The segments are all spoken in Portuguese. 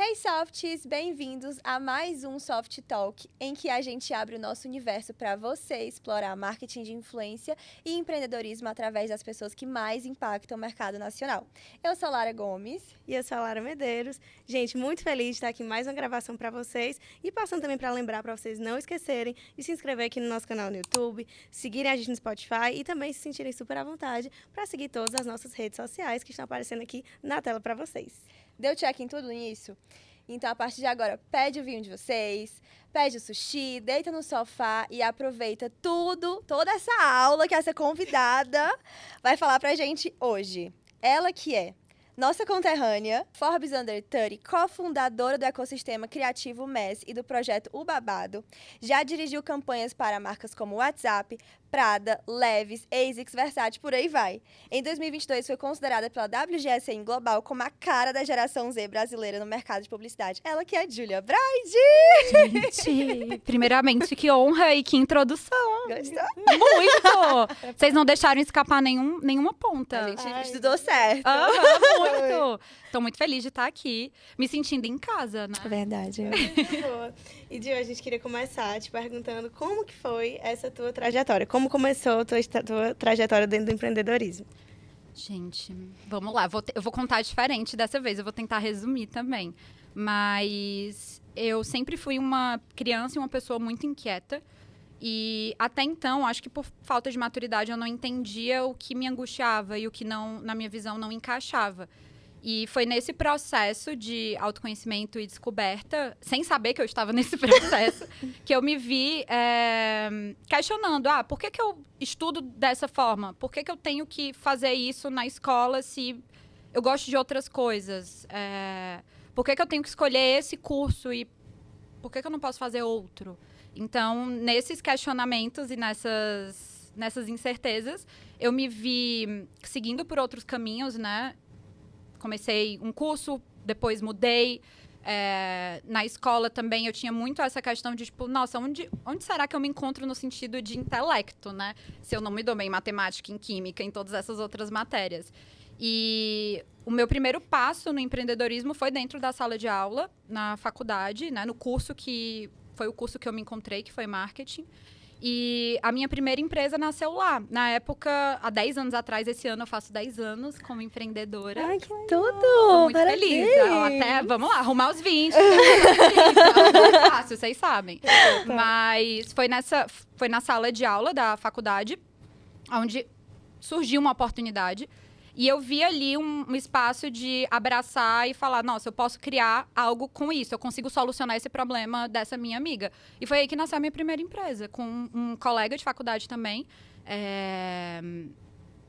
Hey Softies, bem-vindos a mais um Soft Talk, em que a gente abre o nosso universo para você explorar marketing de influência e empreendedorismo através das pessoas que mais impactam o mercado nacional. Eu sou Lara Gomes. E eu sou a Lara Medeiros. Gente, muito feliz de estar aqui em mais uma gravação para vocês e passando também para lembrar para vocês não esquecerem de se inscrever aqui no nosso canal no YouTube, seguirem a gente no Spotify e também se sentirem super à vontade para seguir todas as nossas redes sociais que estão aparecendo aqui na tela para vocês. Deu check em tudo nisso? Então, a partir de agora, pede o vinho de vocês, pede o sushi, deita no sofá e aproveita toda essa aula que essa convidada vai falar pra gente hoje. Ela que é nossa conterrânea, Forbes Under 30, cofundadora do ecossistema criativo MES e do projeto O Babado. Já dirigiu campanhas para marcas como WhatsApp, Prada, Levi's, ASICS, Versace, por aí vai. Em 2022, foi considerada pela WGSN Global como a cara da geração Z brasileira no mercado de publicidade. Ela que é a Julia Braide! Gente, primeiramente, que honra e que introdução. Gostou? Muito! Vocês não deixaram escapar nenhuma ponta. A gente estudou certo. Muito! Tô muito feliz de estar aqui, me sentindo em casa, né? É verdade. Boa. E Gil, a gente queria começar te perguntando como que foi essa tua trajetória? Como começou a tua trajetória dentro do empreendedorismo? Gente, vamos lá. Eu vou contar diferente dessa vez. Eu vou tentar resumir também. Mas eu sempre fui uma criança e uma pessoa muito inquieta. E até então, acho que por falta de maturidade, eu não entendia o que me angustiava e o que não, na minha visão, não encaixava. E foi nesse processo de autoconhecimento e descoberta, sem saber que eu estava nesse processo, que eu me vi questionando, por que eu estudo dessa forma? Por que eu tenho que fazer isso na escola se eu gosto de outras coisas? Por que eu tenho que escolher esse curso e por que eu não posso fazer outro? Então, nesses questionamentos e nessas incertezas, eu me vi seguindo por outros caminhos, né? Comecei um curso, depois mudei. Na escola também eu tinha muito essa questão de, tipo, nossa, onde será que eu me encontro no sentido de intelecto, né? Se eu não me dou bem em matemática, em química, em todas essas outras matérias. E o meu primeiro passo no empreendedorismo foi dentro da sala de aula, na faculdade, né? No curso que foi o curso que eu me encontrei, que foi marketing. E a minha primeira empresa nasceu lá. Na época, há 10 anos atrás, esse ano eu faço 10 anos como empreendedora. Ai, que tudo! Tô muito Parabéns. feliz. Vamos lá, arrumar os 20. É fácil, vocês sabem. Mas foi na sala de aula da faculdade, onde surgiu uma oportunidade. E eu vi ali um espaço de abraçar e falar, nossa, eu posso criar algo com isso. Eu consigo solucionar esse problema dessa minha amiga. E foi aí que nasceu a minha primeira empresa, com um colega de faculdade também.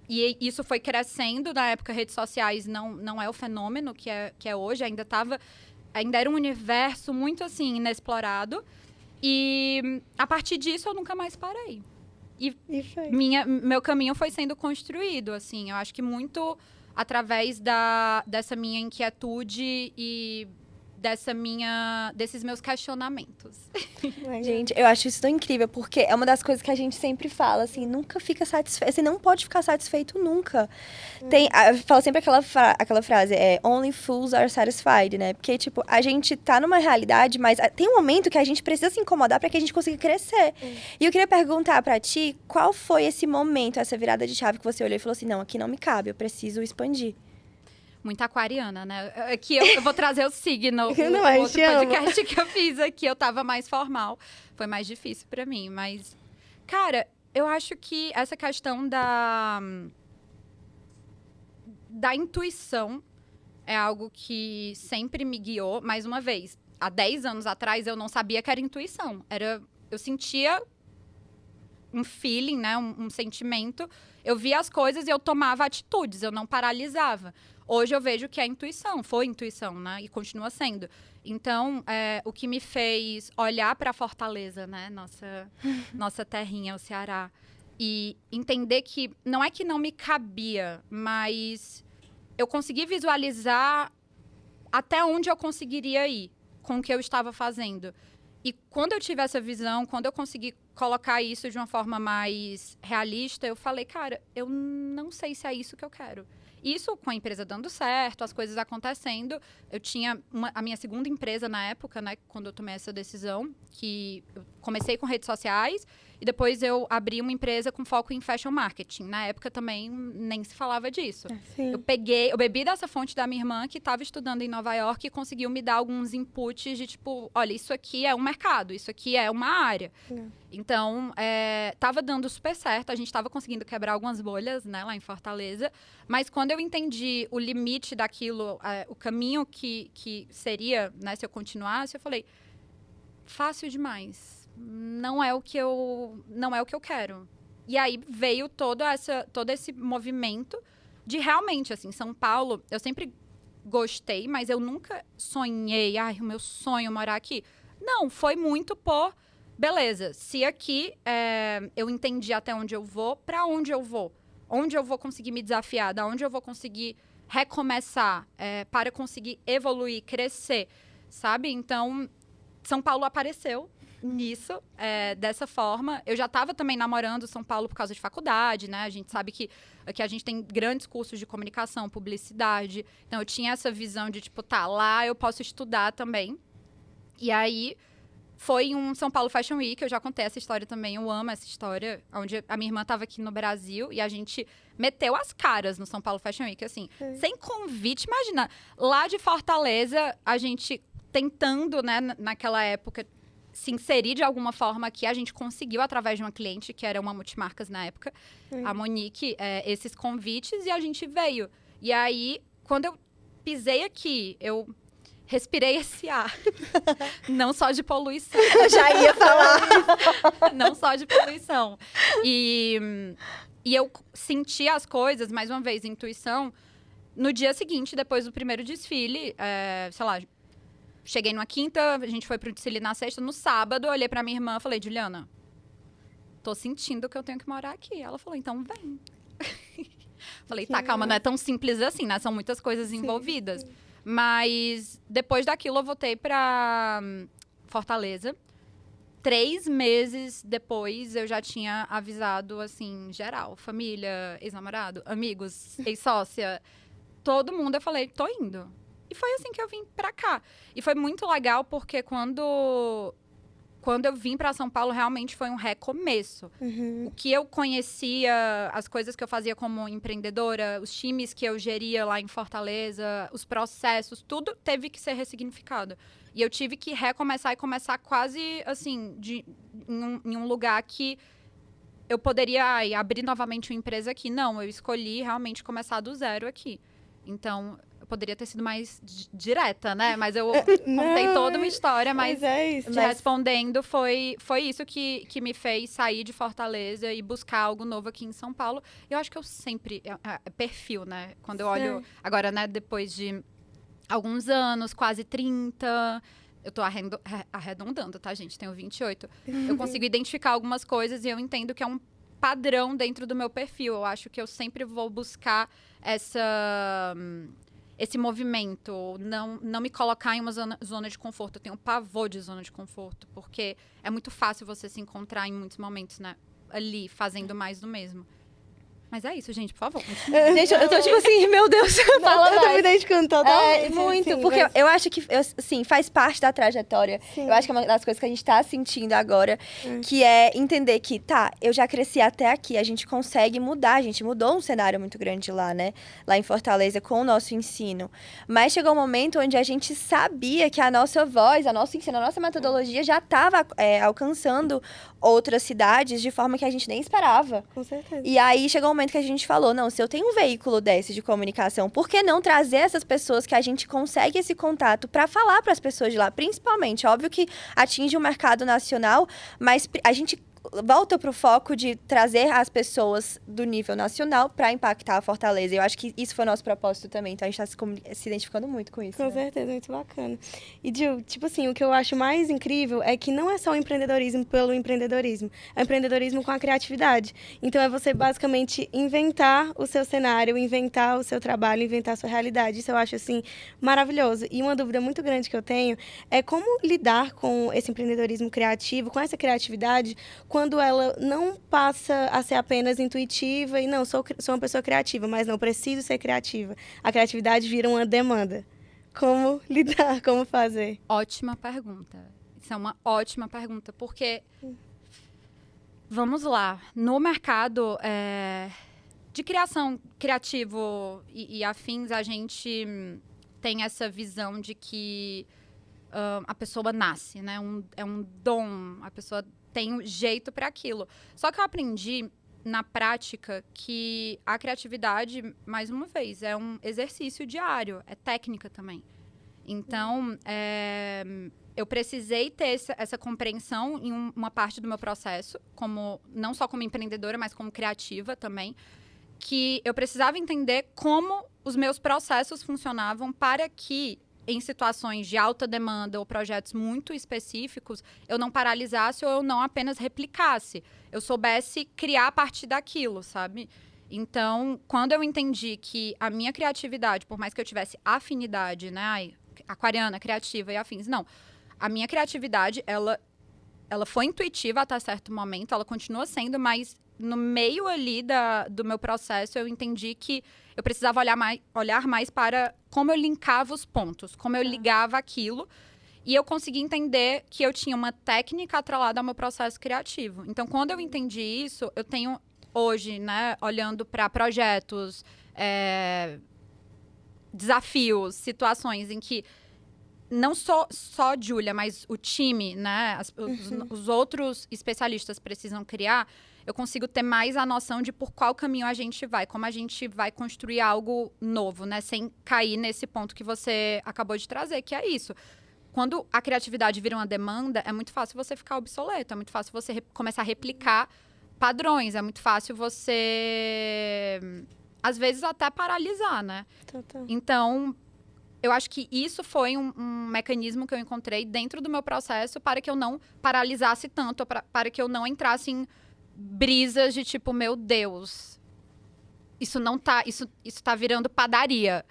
E isso foi crescendo. Na época, redes sociais não é o fenômeno que é hoje. Ainda era um universo muito, assim, inexplorado. E a partir disso, eu nunca mais parei. E meu caminho foi sendo construído, assim. Eu acho que muito através dessa minha inquietude e desses meus questionamentos. Gente, eu acho isso tão incrível, porque é uma das coisas que a gente sempre fala, assim, nunca fica satisfeito, você não pode ficar satisfeito nunca. Fala sempre aquela frase, only fools are satisfied, né? Porque, tipo, a gente tá numa realidade, mas tem um momento que a gente precisa se incomodar pra que a gente consiga crescer. E eu queria perguntar pra ti, qual foi esse momento, essa virada de chave que você olhou e falou assim, não, aqui não me cabe, eu preciso expandir. Muito aquariana, né? Aqui eu vou trazer o signo. O outro podcast que eu fiz aqui, eu tava mais formal. Foi mais difícil pra mim. Mas, cara, eu acho que essa questão da intuição é algo que sempre me guiou. Mais uma vez, há 10 anos atrás, eu não sabia que era intuição. Eu sentia um feeling, né? Um sentimento. Eu via as coisas e eu tomava atitudes, eu não paralisava. Hoje eu vejo que é intuição, foi intuição, né? E continua sendo. Então, o que me fez olhar para Fortaleza, né? Nossa terrinha, o Ceará. E entender que não é que não me cabia, mas eu consegui visualizar até onde eu conseguiria ir com o que eu estava fazendo. E quando eu tive essa visão, quando eu consegui colocar isso de uma forma mais realista, eu falei, cara, eu não sei se é isso que eu quero. Isso com a empresa dando certo, as coisas acontecendo. Eu tinha a minha segunda empresa na época, né, quando eu tomei essa decisão, que eu comecei com redes sociais e depois eu abri uma empresa com foco em fashion marketing. Na época também nem se falava disso. Sim. Eu bebi dessa fonte da minha irmã que estava estudando em Nova York e conseguiu me dar alguns inputs de tipo, olha, isso aqui é um mercado, isso aqui é uma área. Então, tava dando super certo, a gente tava conseguindo quebrar algumas bolhas, né, lá em Fortaleza, mas quando eu entendi o limite daquilo, o caminho que seria, né, se eu continuasse, eu falei, fácil demais, não é o que eu quero. E aí veio todo esse movimento de realmente, assim, São Paulo, eu sempre gostei, mas eu nunca sonhei, o meu sonho é morar aqui. Não, foi muito por... Beleza, se aqui eu entendi até onde eu vou, para onde eu vou? Onde eu vou conseguir me desafiar? Da onde eu vou conseguir recomeçar para conseguir evoluir, crescer, sabe? Então, São Paulo apareceu nisso, dessa forma. Eu já estava também namorando São Paulo por causa de faculdade, né? A gente sabe que aqui a gente tem grandes cursos de comunicação, publicidade. Então, eu tinha essa visão de, tipo, lá eu posso estudar também. E aí... Foi um São Paulo Fashion Week, eu já contei essa história também, eu amo essa história, onde a minha irmã estava aqui no Brasil e a gente meteu as caras no São Paulo Fashion Week, assim, sem convite, imagina, lá de Fortaleza, a gente tentando, né, naquela época, se inserir de alguma forma aqui, a gente conseguiu, através de uma cliente, que era uma multimarcas na época, a Monique, esses convites e a gente veio. E aí, quando eu pisei aqui, eu... respirei esse ar. Não só de poluição. Eu já ia falar. Não só de poluição. E eu senti as coisas, mais uma vez, intuição, no dia seguinte, depois do primeiro desfile, sei lá, cheguei numa quinta, a gente foi pro desfile na sexta, no sábado, eu olhei pra minha irmã e falei, Juliana, tô sentindo que eu tenho que morar aqui. Ela falou, então vem. Falei, tá, calma, não é tão simples assim, né? São muitas coisas envolvidas. Sim. Mas depois daquilo eu voltei pra Fortaleza. 3 meses depois eu já tinha avisado, assim, geral. Família, ex-namorado, amigos, ex-sócia. Todo mundo, eu falei, tô indo. E foi assim que eu vim pra cá. E foi muito legal porque quando eu vim para São Paulo, realmente foi um recomeço. O que eu conhecia, as coisas que eu fazia como empreendedora, os times que eu geria lá em Fortaleza, os processos, tudo teve que ser ressignificado. E eu tive que recomeçar e começar quase, assim, em um lugar que eu poderia abrir novamente uma empresa aqui. Não, eu escolhi realmente começar do zero aqui. Então... poderia ter sido mais direta, né? Mas eu contei toda uma história, mas respondendo, foi isso que me fez sair de Fortaleza e buscar algo novo aqui em São Paulo. Eu acho que eu sempre... perfil, né? Quando eu olho agora, né? Depois de alguns anos, quase 30... Eu tô arredondando, tá, gente? Tenho 28. Eu consigo identificar algumas coisas e eu entendo que é um padrão dentro do meu perfil. Eu acho que eu sempre vou buscar esse movimento, não me colocar em uma zona de conforto. Eu tenho pavor de zona de conforto, porque é muito fácil você se encontrar em muitos momentos, né? Ali, fazendo mais do mesmo. Mas é isso, gente, por favor. Gente, eu tô tipo assim, meu Deus, fala mais. Eu tô me identificando totalmente. Muito, assim, porque eu acho que, assim, faz parte da trajetória. Sim. Eu acho que é uma das coisas que a gente tá sentindo agora, que é entender que, eu já cresci até aqui, a gente consegue mudar, a gente mudou um cenário muito grande lá, né? Lá em Fortaleza, com o nosso ensino. Mas chegou um momento onde a gente sabia que a nossa voz, a nosso ensino, a nossa metodologia já tava alcançando outras cidades de forma que a gente nem esperava. Com certeza. E aí chegou um momento que a gente falou, não, se eu tenho um veículo desse de comunicação, por que não trazer essas pessoas que a gente consegue esse contato para falar para as pessoas de lá? Principalmente, óbvio que atinge o mercado nacional, mas a gente volta pro foco de trazer as pessoas do nível nacional para impactar a Fortaleza. Eu acho que isso foi o nosso propósito também, então a gente está se identificando muito com isso. Com certeza, muito bacana. E, Gil, tipo assim, o que eu acho mais incrível é que não é só o empreendedorismo pelo empreendedorismo, é o empreendedorismo com a criatividade. Então, é você basicamente inventar o seu cenário, inventar o seu trabalho, inventar a sua realidade. Isso eu acho, assim, maravilhoso. E uma dúvida muito grande que eu tenho é como lidar com esse empreendedorismo criativo, com essa criatividade, quando ela não passa a ser apenas intuitiva e não, sou uma pessoa criativa, mas não preciso ser criativa. A criatividade vira uma demanda. Como lidar, como fazer? Ótima pergunta. Isso é uma ótima pergunta, porque, vamos lá, no mercado de criação criativo e afins, a gente tem essa visão de que a pessoa nasce, né? É um dom, a pessoa tem um jeito para aquilo. Só que eu aprendi na prática que a criatividade, mais uma vez, é um exercício diário, é técnica também. Então, eu precisei ter essa compreensão em uma parte do meu processo, não só como empreendedora, mas como criativa também, que eu precisava entender como os meus processos funcionavam para que, em situações de alta demanda ou projetos muito específicos, eu não paralisasse ou eu não apenas replicasse. Eu soubesse criar a partir daquilo, sabe? Então, quando eu entendi que a minha criatividade, por mais que eu tivesse afinidade, né? Aquariana, criativa e afins, não. A minha criatividade, ela foi intuitiva até certo momento, ela continua sendo, mas no meio ali do meu processo, eu entendi que eu precisava olhar mais para como eu linkava os pontos, como eu ligava aquilo. E eu consegui entender que eu tinha uma técnica atrelada ao meu processo criativo. Então, quando eu entendi isso, eu tenho hoje, né, olhando para projetos, desafios, situações em que não só Júlia, mas o time, né, os outros especialistas precisam criar, eu consigo ter mais a noção de por qual caminho a gente vai, como a gente vai construir algo novo, né, sem cair nesse ponto que você acabou de trazer, que é isso. Quando a criatividade vira uma demanda, é muito fácil você ficar obsoleto, é muito fácil você começar a replicar padrões, é muito fácil você, às vezes, até paralisar, né? Total. Então, eu acho que isso foi um mecanismo que eu encontrei dentro do meu processo para que eu não paralisasse tanto, para que eu não entrasse em brisas de tipo, meu Deus, isso tá virando padaria.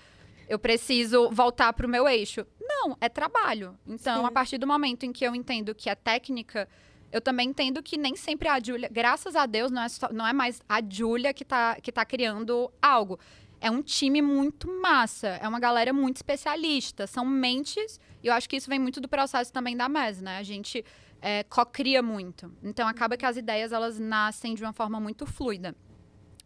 Eu preciso voltar para o meu eixo. Não, é trabalho. Então, a partir do momento em que eu entendo que é técnica, eu também entendo que nem sempre a Júlia, graças a Deus, não é mais a Júlia que tá criando algo. É um time muito massa, é uma galera muito especialista, são mentes, e eu acho que isso vem muito do processo também da MES, né? A gente co-cria muito. Então, acaba que as ideias, elas nascem de uma forma muito fluida.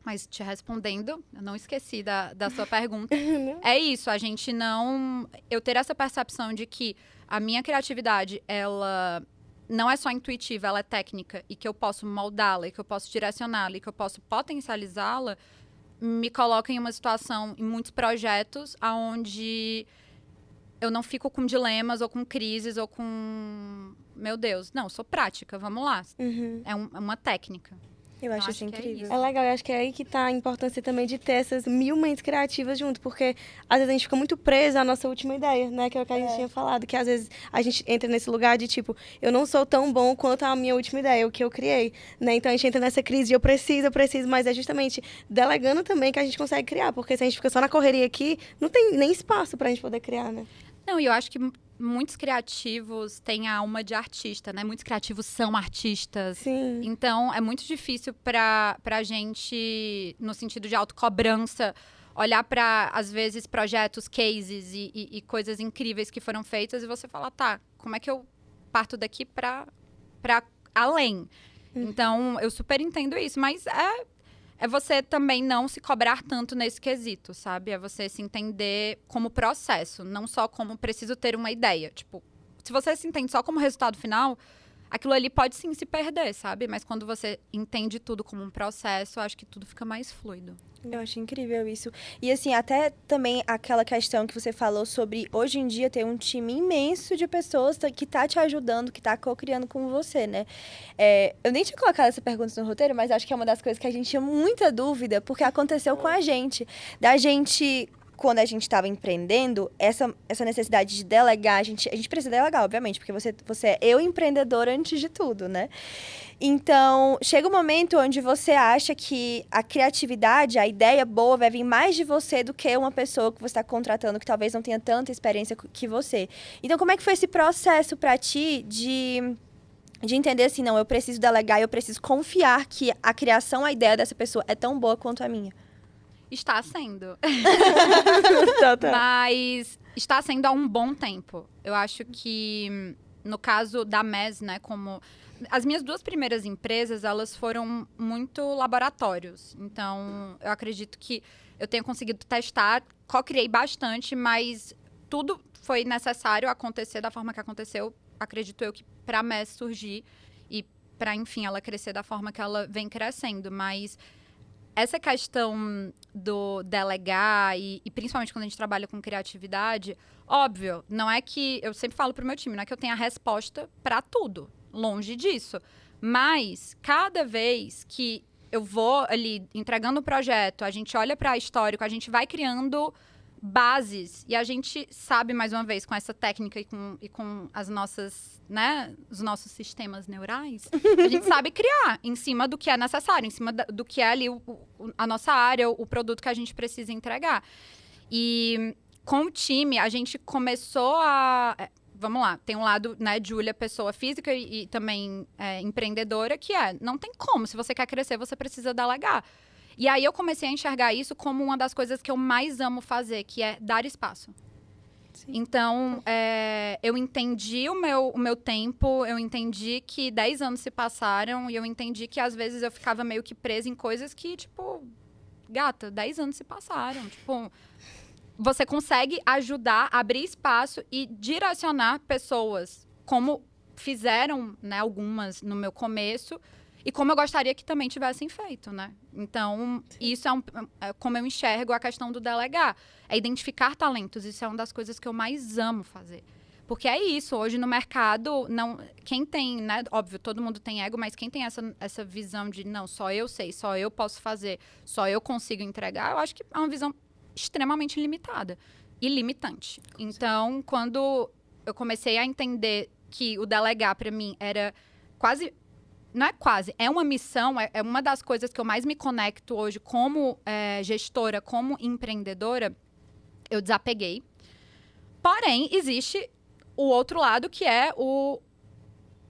Mas te respondendo, eu não esqueci da sua pergunta. É isso, a gente não... Eu ter essa percepção de que a minha criatividade, ela não é só intuitiva, ela é técnica. E que eu posso moldá-la, e que eu posso direcioná-la, e que eu posso potencializá-la, me coloca em uma situação, em muitos projetos, onde eu não fico com dilemas, ou com crises, ou com... Meu Deus, não, sou prática, vamos lá. É uma técnica. Eu acho isso que incrível. É legal, eu acho que é aí que tá a importância também de ter essas 1000 mentes criativas junto, porque às vezes a gente fica muito preso à nossa última ideia, né? Que é o que a gente tinha falado, que às vezes a gente entra nesse lugar de tipo, eu não sou tão bom quanto a minha última ideia, o que eu criei, né? Então a gente entra nessa crise de eu preciso, mas é justamente delegando também que a gente consegue criar, porque se a gente fica só na correria aqui, não tem nem espaço pra gente poder criar, né? Não, e eu acho que muitos criativos têm a alma de artista, né? Muitos criativos são artistas. Sim. Então, é muito difícil pra gente, no sentido de autocobrança, olhar para, às vezes, projetos, cases e coisas incríveis que foram feitas e você falar, tá, como é que eu parto daqui pra além? Então, eu super entendo isso, mas é você também não se cobrar tanto nesse quesito, sabe? É você se entender como processo, não só como preciso ter uma ideia. Tipo, se você se entende só como resultado final, aquilo ali pode sim se perder, sabe? Mas quando você entende tudo como um processo, eu acho que tudo fica mais fluido. Eu acho incrível isso. E assim, até também aquela questão que você falou sobre hoje em dia ter um time imenso de pessoas que tá te ajudando, que tá co-criando com você, né? Eu nem tinha colocado essa pergunta no roteiro, mas acho que é uma das coisas que a gente tinha muita dúvida, porque aconteceu com a gente. Da gente... Quando a gente estava empreendendo, essa necessidade de delegar, a gente precisa delegar, obviamente, porque você é eu empreendedora antes de tudo, né? Então, chega um momento onde você acha que a criatividade, a ideia boa vai vir mais de você do que uma pessoa que você está contratando, que talvez não tenha tanta experiência que você. Então, como é que foi esse processo para ti de De entender assim, não, eu preciso delegar e eu preciso confiar que a criação, a ideia dessa pessoa é tão boa quanto a minha. Está sendo. Total. Mas está sendo há um bom tempo. Eu acho que, no caso da MES, né, como... As minhas 2 primeiras empresas, elas foram muito laboratórios. Então, eu acredito que eu tenho conseguido testar, co-criei bastante, mas tudo foi necessário acontecer da forma que aconteceu, acredito eu, que para a MES surgir e para, enfim, ela crescer da forma que ela vem crescendo. Mas essa questão do delegar e principalmente quando a gente trabalha com criatividade, óbvio, não é que... Eu sempre falo pro meu time, não é que eu tenha a resposta para tudo. Longe disso. Mas, cada vez que eu vou ali entregando o projeto, a gente olha para histórico, a gente vai criando bases e a gente sabe, mais uma vez, com essa técnica e com as nossas, né, os nossos sistemas neurais, a gente sabe criar em cima do que é necessário, em cima do que é ali a nossa área, o produto que a gente precisa entregar. E com o time, a gente começou a... Vamos lá, tem um lado, né, Júlia, pessoa física e também empreendedora, que não tem como. Se você quer crescer, você precisa delegar. E aí eu comecei a enxergar isso como uma das coisas que eu mais amo fazer, que é dar espaço. Sim. Então, eu entendi o meu tempo, eu entendi que 10 anos se passaram e eu entendi que às vezes eu ficava meio que presa em coisas que, tipo, gata, 10 anos se passaram, tipo... Você consegue ajudar, abrir espaço e direcionar pessoas, como fizeram, né, algumas no meu começo, e como eu gostaria que também tivessem feito, né? Então, isso é como eu enxergo a questão do delegar. É identificar talentos, isso é uma das coisas que eu mais amo fazer. Porque é isso, hoje no mercado, quem tem, né, óbvio, todo mundo tem ego, mas quem tem essa visão de, não, só eu sei, só eu posso fazer, só eu consigo entregar, eu acho que é uma visão extremamente limitada e limitante. Então, quando eu comecei a entender que o delegar para mim era quase, não é quase, é uma missão, é uma das coisas que eu mais me conecto hoje como gestora, como empreendedora, eu desapeguei. Porém, existe o outro lado que é o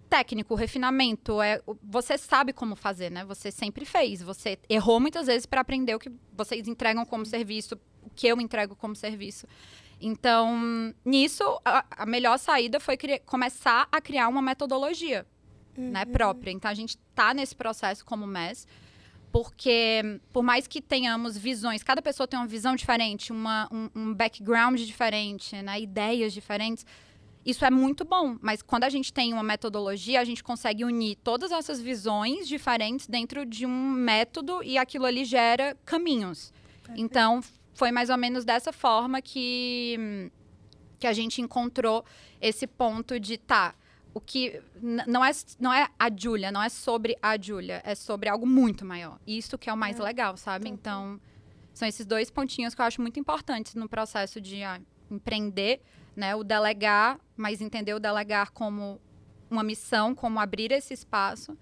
técnico, o refinamento, você sabe como fazer, né? Você sempre fez, você errou muitas vezes para aprender o que vocês entregam como serviço, o que eu entrego como serviço. Então, nisso, a melhor saída foi começar a criar uma metodologia, né, própria. Então, a gente está nesse processo como MES, porque por mais que tenhamos visões, cada pessoa tem uma visão diferente, um background diferente, né, ideias diferentes, isso é muito bom, mas quando a gente tem uma metodologia, a gente consegue unir todas essas visões diferentes dentro de um método e aquilo ali gera caminhos. Então, foi mais ou menos dessa forma que a gente encontrou esse ponto de, o que não é a Júlia, não é sobre a Júlia, é sobre algo muito maior. Isso que é o mais legal, sabe? Então, são esses 2 pontinhos que eu acho muito importantes no processo de empreender, né? O delegar, mas entender o delegar como uma missão, como abrir esse espaço.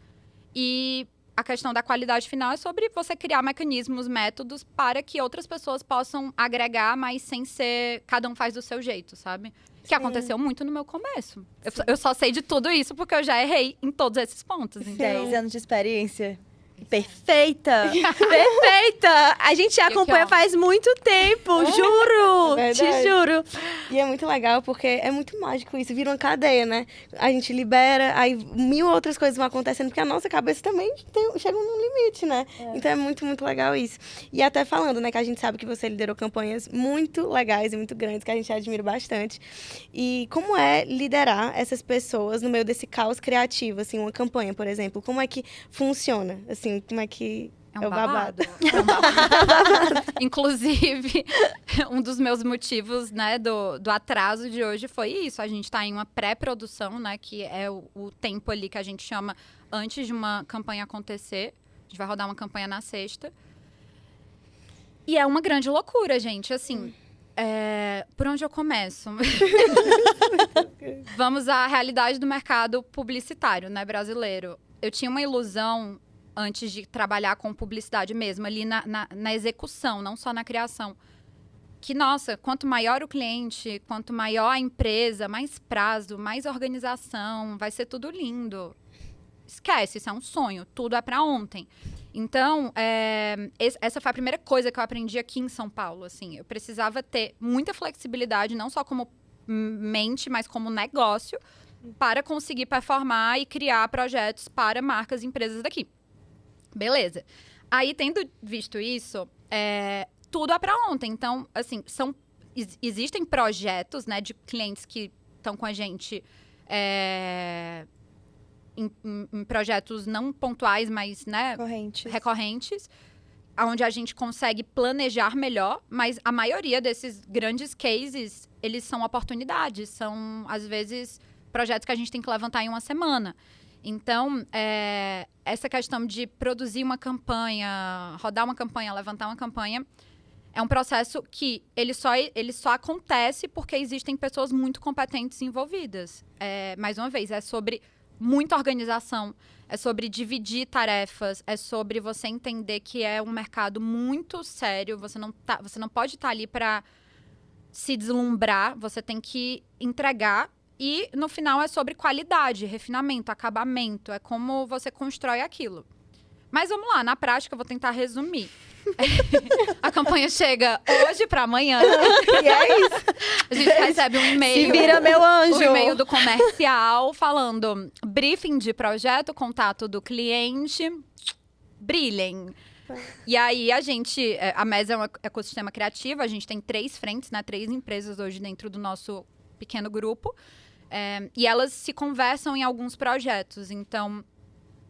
E a questão da qualidade final é sobre você criar mecanismos, métodos para que outras pessoas possam agregar, mas sem ser... Cada um faz do seu jeito, sabe? Que aconteceu muito no meu começo. Eu só sei de tudo isso porque eu já errei em todos esses pontos. Então. 10 anos de experiência. Perfeita! Perfeita! A gente já acompanha faz muito tempo, juro! Te juro! E é muito legal porque é muito mágico isso, vira uma cadeia, né? A gente libera, aí 1000 outras coisas vão acontecendo, porque a nossa cabeça também chega num limite, né? Então é muito, muito legal isso. E até falando, né, que a gente sabe que você liderou campanhas muito legais e muito grandes, que a gente admira bastante. E como é liderar essas pessoas no meio desse caos criativo, assim, uma campanha, por exemplo? Como é que funciona, assim? Como é que é o babado? É um babado. Inclusive, um dos meus motivos, né, do atraso de hoje foi isso. A gente está em uma pré-produção, né, que é o tempo ali que a gente chama antes de uma campanha acontecer. A gente vai rodar uma campanha na sexta. E é uma grande loucura, gente. Assim, por onde eu começo? Vamos à realidade do mercado publicitário, né, brasileiro. Eu tinha uma ilusão antes de trabalhar com publicidade mesmo, ali na execução, não só na criação. Que, nossa, quanto maior o cliente, quanto maior a empresa, mais prazo, mais organização, vai ser tudo lindo. esquece, isso é um sonho, tudo é para ontem. Então, essa foi a primeira coisa que eu aprendi aqui em São Paulo, assim. Eu precisava ter muita flexibilidade, não só como mente, mas como negócio, para conseguir performar e criar projetos para marcas e empresas daqui. Beleza. Aí, tendo visto isso, tudo é para ontem. Então, assim, existem projetos, né, de clientes que estão com a gente em projetos não pontuais, mas, né, recorrentes, onde a gente consegue planejar melhor, mas a maioria desses grandes cases, eles são oportunidades, são, às vezes, projetos que a gente tem que levantar em uma semana. Então, essa questão de produzir uma campanha, rodar uma campanha, levantar uma campanha, é um processo que ele só acontece porque existem pessoas muito competentes envolvidas. Mais uma vez, é sobre muita organização, é sobre dividir tarefas, é sobre você entender que é um mercado muito sério, você não pode estar ali para se deslumbrar, você tem que entregar. E, no final, é sobre qualidade, refinamento, acabamento. É como você constrói aquilo. Mas vamos lá, na prática, eu vou tentar resumir. A campanha chega hoje para amanhã. E é isso. A gente recebe um e-mail. Se vira, meu anjo. Um e-mail do comercial falando briefing de projeto, contato do cliente. Brilhem. E aí, a MES é um ecossistema criativo. A gente tem 3 frentes, né? 3 empresas hoje dentro do nosso pequeno grupo. E elas se conversam em alguns projetos. Então,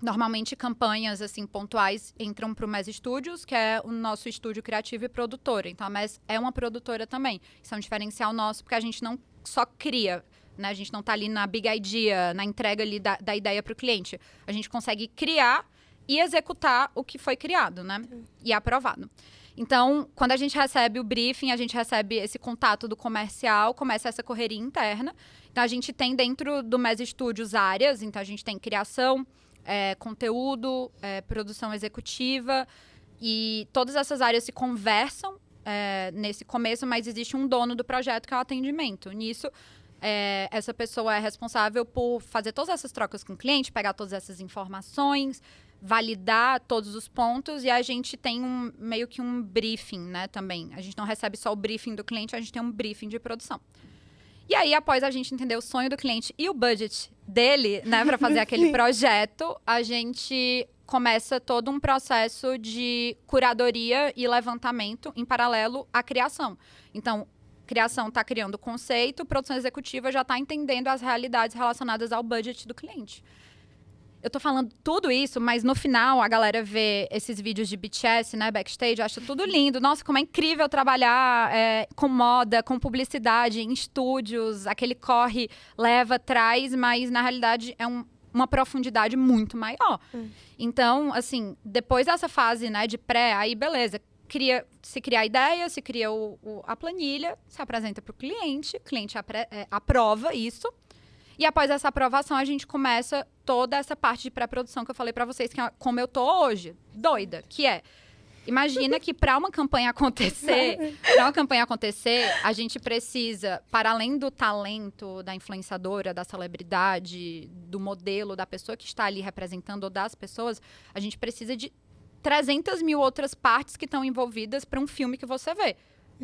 normalmente, campanhas assim pontuais entram para o MES Studios, que é o nosso estúdio criativo e produtora. Então, a MES é uma produtora também. Isso é um diferencial nosso, porque a gente não só cria, né? A gente não está ali na big idea, na entrega ali da ideia para o cliente. A gente consegue criar e executar o que foi criado, né? E aprovado. Então, quando a gente recebe o briefing, a gente recebe esse contato do comercial, começa essa correria interna. Então, a gente tem dentro do MES Studios áreas. Então, a gente tem criação, conteúdo, produção executiva. E todas essas áreas se conversam nesse começo, mas existe um dono do projeto que é o atendimento. Nisso, essa pessoa é responsável por fazer todas essas trocas com o cliente, pegar todas essas informações, validar todos os pontos, e a gente tem meio que um briefing, né, também. A gente não recebe só o briefing do cliente, a gente tem um briefing de produção. E aí, após a gente entender o sonho do cliente e o budget dele, né, para fazer aquele projeto, a gente começa todo um processo de curadoria e levantamento em paralelo à criação. Então, criação está criando o conceito, produção executiva já está entendendo as realidades relacionadas ao budget do cliente. Eu tô falando tudo isso, mas no final a galera vê esses vídeos de BTS, né, backstage, acha tudo lindo. Nossa, como é incrível trabalhar com moda, com publicidade, em estúdios. Aquele corre, leva, traz, mas na realidade é uma profundidade muito maior. Então, assim, depois dessa fase, né, de pré, aí beleza. Se cria a ideia, se cria a planilha, se apresenta para o cliente aprova isso. E após essa aprovação, a gente começa toda essa parte de pré-produção que eu falei para vocês, que é como eu tô hoje, doida, que imagina que para uma campanha acontecer, a gente precisa, para além do talento da influenciadora, da celebridade, do modelo, da pessoa que está ali representando ou das pessoas, a gente precisa de 300 mil outras partes que estão envolvidas para um filme que você vê.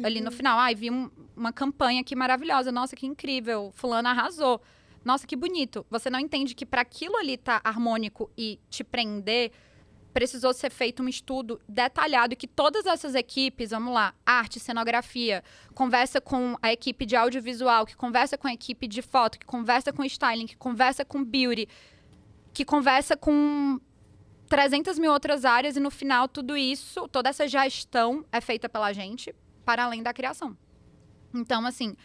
Ali no final, vi uma campanha aqui maravilhosa, nossa, que incrível, fulano arrasou. Nossa, que bonito. Você não entende que para aquilo ali estar harmônico e te prender, precisou ser feito um estudo detalhado e que todas essas equipes, vamos lá, arte, cenografia, conversa com a equipe de audiovisual, que conversa com a equipe de foto, que conversa com styling, que conversa com beauty, que conversa com 300 mil outras áreas e no final tudo isso, toda essa gestão é feita pela gente para além da criação. Então, assim,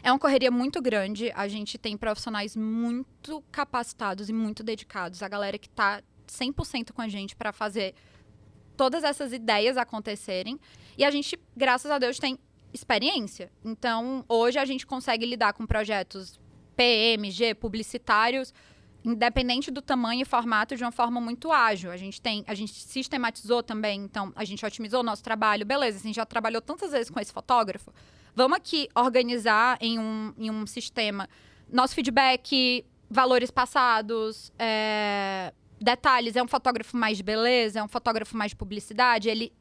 é uma correria muito grande. A gente tem profissionais muito capacitados e muito dedicados. A galera que está 100% com a gente para fazer todas essas ideias acontecerem. E a gente, graças a Deus, tem experiência. Então, hoje a gente consegue lidar com projetos PMG, publicitários, independente do tamanho e formato, de uma forma muito ágil. A gente sistematizou também, então a gente otimizou o nosso trabalho. Beleza, a gente já trabalhou tantas vezes com esse fotógrafo. Vamos aqui organizar em um sistema nosso feedback, valores passados, detalhes. É um fotógrafo mais de beleza, é um fotógrafo mais de publicidade, ele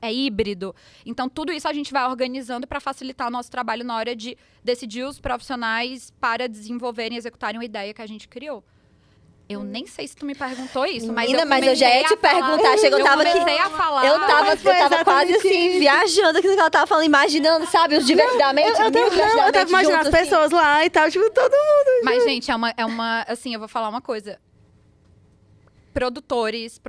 é híbrido. Então, tudo isso a gente vai organizando para facilitar o nosso trabalho na hora de decidir os profissionais para desenvolverem e executarem uma ideia que a gente criou. Eu nem sei se tu me perguntou isso, mas eu já ia te perguntar. Chegou, eu comecei a falar. Eu tava quase assim, viajando aqui no que ela tava falando, imaginando, sabe, os divertidamente. Eu tava imaginando as pessoas lá e tal, tipo, todo mundo. Mas, gente, é uma assim, eu vou falar uma coisa. Produtores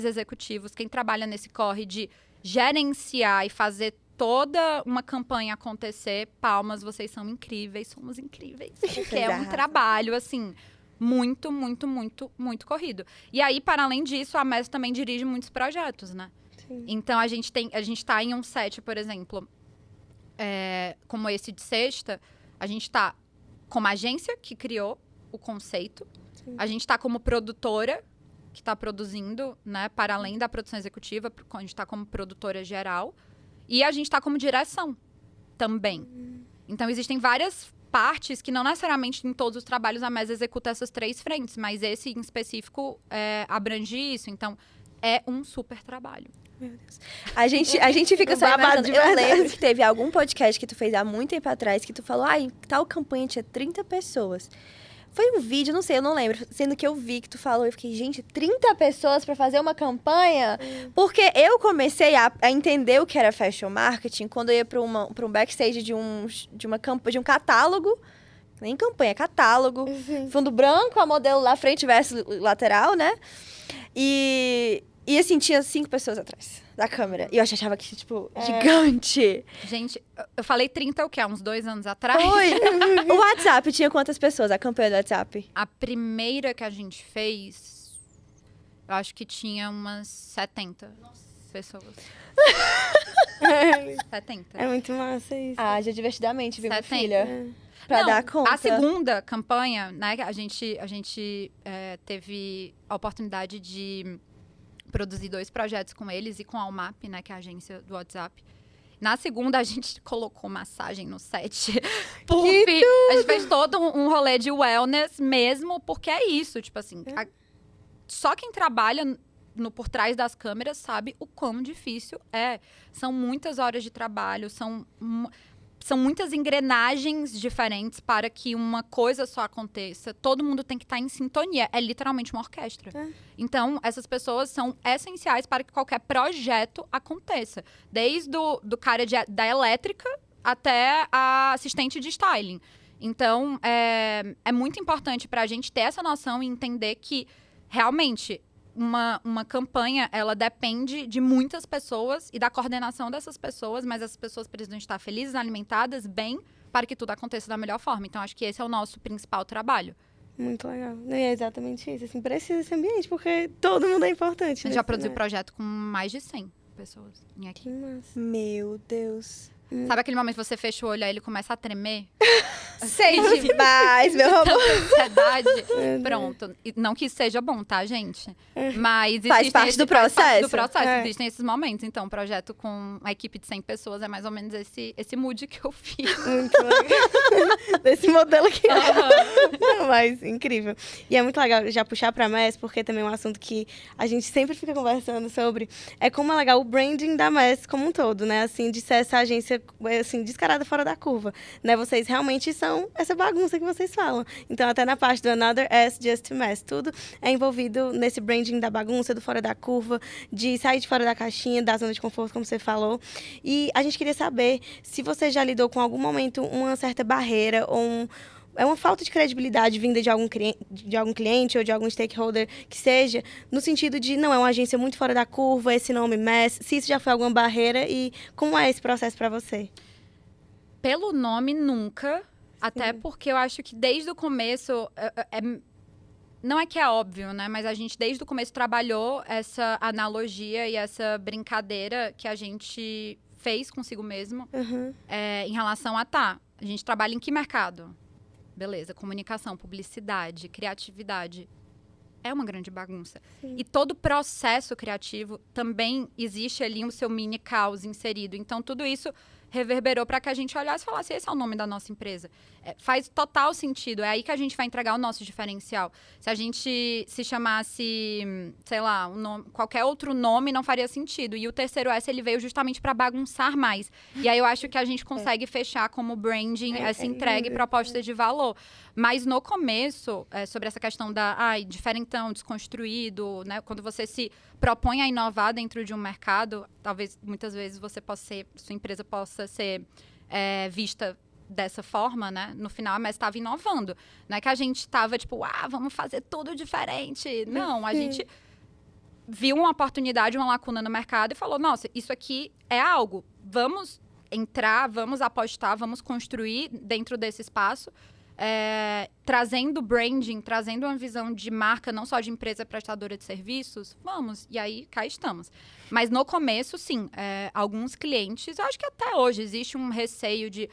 executivos, quem trabalha nesse corre de gerenciar e fazer toda uma campanha acontecer, palmas, vocês são incríveis, somos incríveis. Porque é um trabalho, assim, muito, muito, muito, muito corrido. E aí, para além disso, a MES também dirige muitos projetos, né? Sim. Então, a gente tá em um set, por exemplo, como esse de sexta, a gente tá como agência que criou o conceito, a gente tá como produtora que está produzindo, né, para além da produção executiva, a gente está como produtora geral, e a gente está como direção também. Então, existem várias partes que não necessariamente em todos os trabalhos a MES executa essas 3 frentes, mas esse em específico abrange isso. Então, é um super trabalho. Meu Deus. A gente fica só babado imaginando. de Eu verdade. lembro que teve algum podcast que tu fez há muito tempo atrás, que tu falou, tal campanha tinha 30 pessoas. Foi um vídeo, não sei, eu não lembro. Sendo que eu vi que tu falou, eu fiquei, gente, 30 pessoas pra fazer uma campanha? Porque eu comecei a entender o que era fashion marketing quando eu ia pra um backstage de um catálogo. Nem campanha, catálogo. Fundo branco, a modelo lá frente versus lateral, né? E assim, tinha 5 pessoas atrás da câmera. E eu achava que, tipo, gigante. Gente, eu falei 30 o quê? Há uns 2 anos atrás? Foi. O WhatsApp tinha quantas pessoas? A campanha do WhatsApp? A primeira que a gente fez, eu acho que tinha umas 70 pessoas. 70. É muito massa isso. Já divertidamente, viu, minha 70. filha? Pra Não, dar conta. a segunda campanha, né, a gente teve a oportunidade de produzir 2 projetos com eles e com a Almap, né, que é a agência do WhatsApp. Na segunda, a gente colocou massagem no set. Puff! A gente fez todo um rolê de wellness mesmo, porque é isso. Tipo assim, só quem trabalha por trás das câmeras sabe o quão difícil é. São muitas horas de trabalho, são muitas engrenagens diferentes para que uma coisa só aconteça. Todo mundo tem que estar em sintonia. É literalmente uma orquestra. Então, essas pessoas são essenciais para que qualquer projeto aconteça. Desde do cara da elétrica até a assistente de styling. Então, é muito importante para a gente ter essa noção e entender que, realmente, uma campanha, ela depende de muitas pessoas e da coordenação dessas pessoas, mas essas pessoas precisam estar felizes, alimentadas, bem, para que tudo aconteça da melhor forma. Então, acho que esse é o nosso principal trabalho. Muito legal. E é exatamente isso. Assim, precisa desse ambiente, porque todo mundo é importante. A gente já produziu projeto com mais de 100 pessoas em aqui. Que massa. Meu Deus. Sabe aquele momento que você fecha o olho e ele começa a tremer? Sei demais, meu amor. Ansiedade. Pronto. E não que isso seja bom, tá, gente? Mas Faz parte do processo. Existem esses momentos. Então, um projeto com uma equipe de 100 pessoas é mais ou menos esse mood que eu fiz. Muito legal. Desse modelo aqui. Não, mas incrível. E é muito legal já puxar pra MES, porque também é um assunto que a gente sempre fica conversando sobre. É como é legal o branding da MES como um todo, né? Assim, de ser essa agência, assim, descarada fora da curva, né? Vocês realmente são essa bagunça que vocês falam. Então, até na parte do Another S Just Mess, tudo é envolvido nesse branding da bagunça, do fora da curva, de sair de fora da caixinha, da zona de conforto, como você falou. E a gente queria saber se você já lidou com algum momento uma certa barreira ou uma falta de credibilidade vinda de algum cliente ou de algum stakeholder que seja, no sentido de não é uma agência muito fora da curva, esse nome MES, se isso já foi alguma barreira e como é esse processo para você? Pelo nome, nunca. Até porque eu acho que desde o começo, não é que é óbvio, né? Mas a gente desde o começo trabalhou essa analogia e essa brincadeira que a gente fez consigo mesmo em relação a a gente trabalha em que mercado? Beleza, comunicação, publicidade, criatividade. É uma grande bagunça. Sim. E todo processo criativo também existe ali o seu mini caos inserido. Então, tudo isso reverberou para que a gente olhasse e falasse, esse é o nome da nossa empresa. Faz total sentido, é aí que a gente vai entregar o nosso diferencial. Se a gente se chamasse, sei lá, qualquer outro nome, não faria sentido. E o terceiro S, ele veio justamente para bagunçar mais. E aí eu acho que a gente consegue fechar como branding essa entrega e proposta de valor. Mas no começo, sobre essa questão da diferentão, desconstruído, né? Quando você se propõe a inovar dentro de um mercado, talvez muitas vezes sua empresa possa ser vista dessa forma, né? No final, mas estava inovando. Não é que a gente estava, tipo, vamos fazer tudo diferente. Não, a gente viu uma oportunidade, uma lacuna no mercado e falou, nossa, isso aqui é algo. Vamos entrar, vamos apostar, vamos construir dentro desse espaço, trazendo branding, trazendo uma visão de marca, não só de empresa prestadora de serviços, vamos. E aí, cá estamos. Mas no começo, sim, alguns clientes, eu acho que até hoje existe um receio de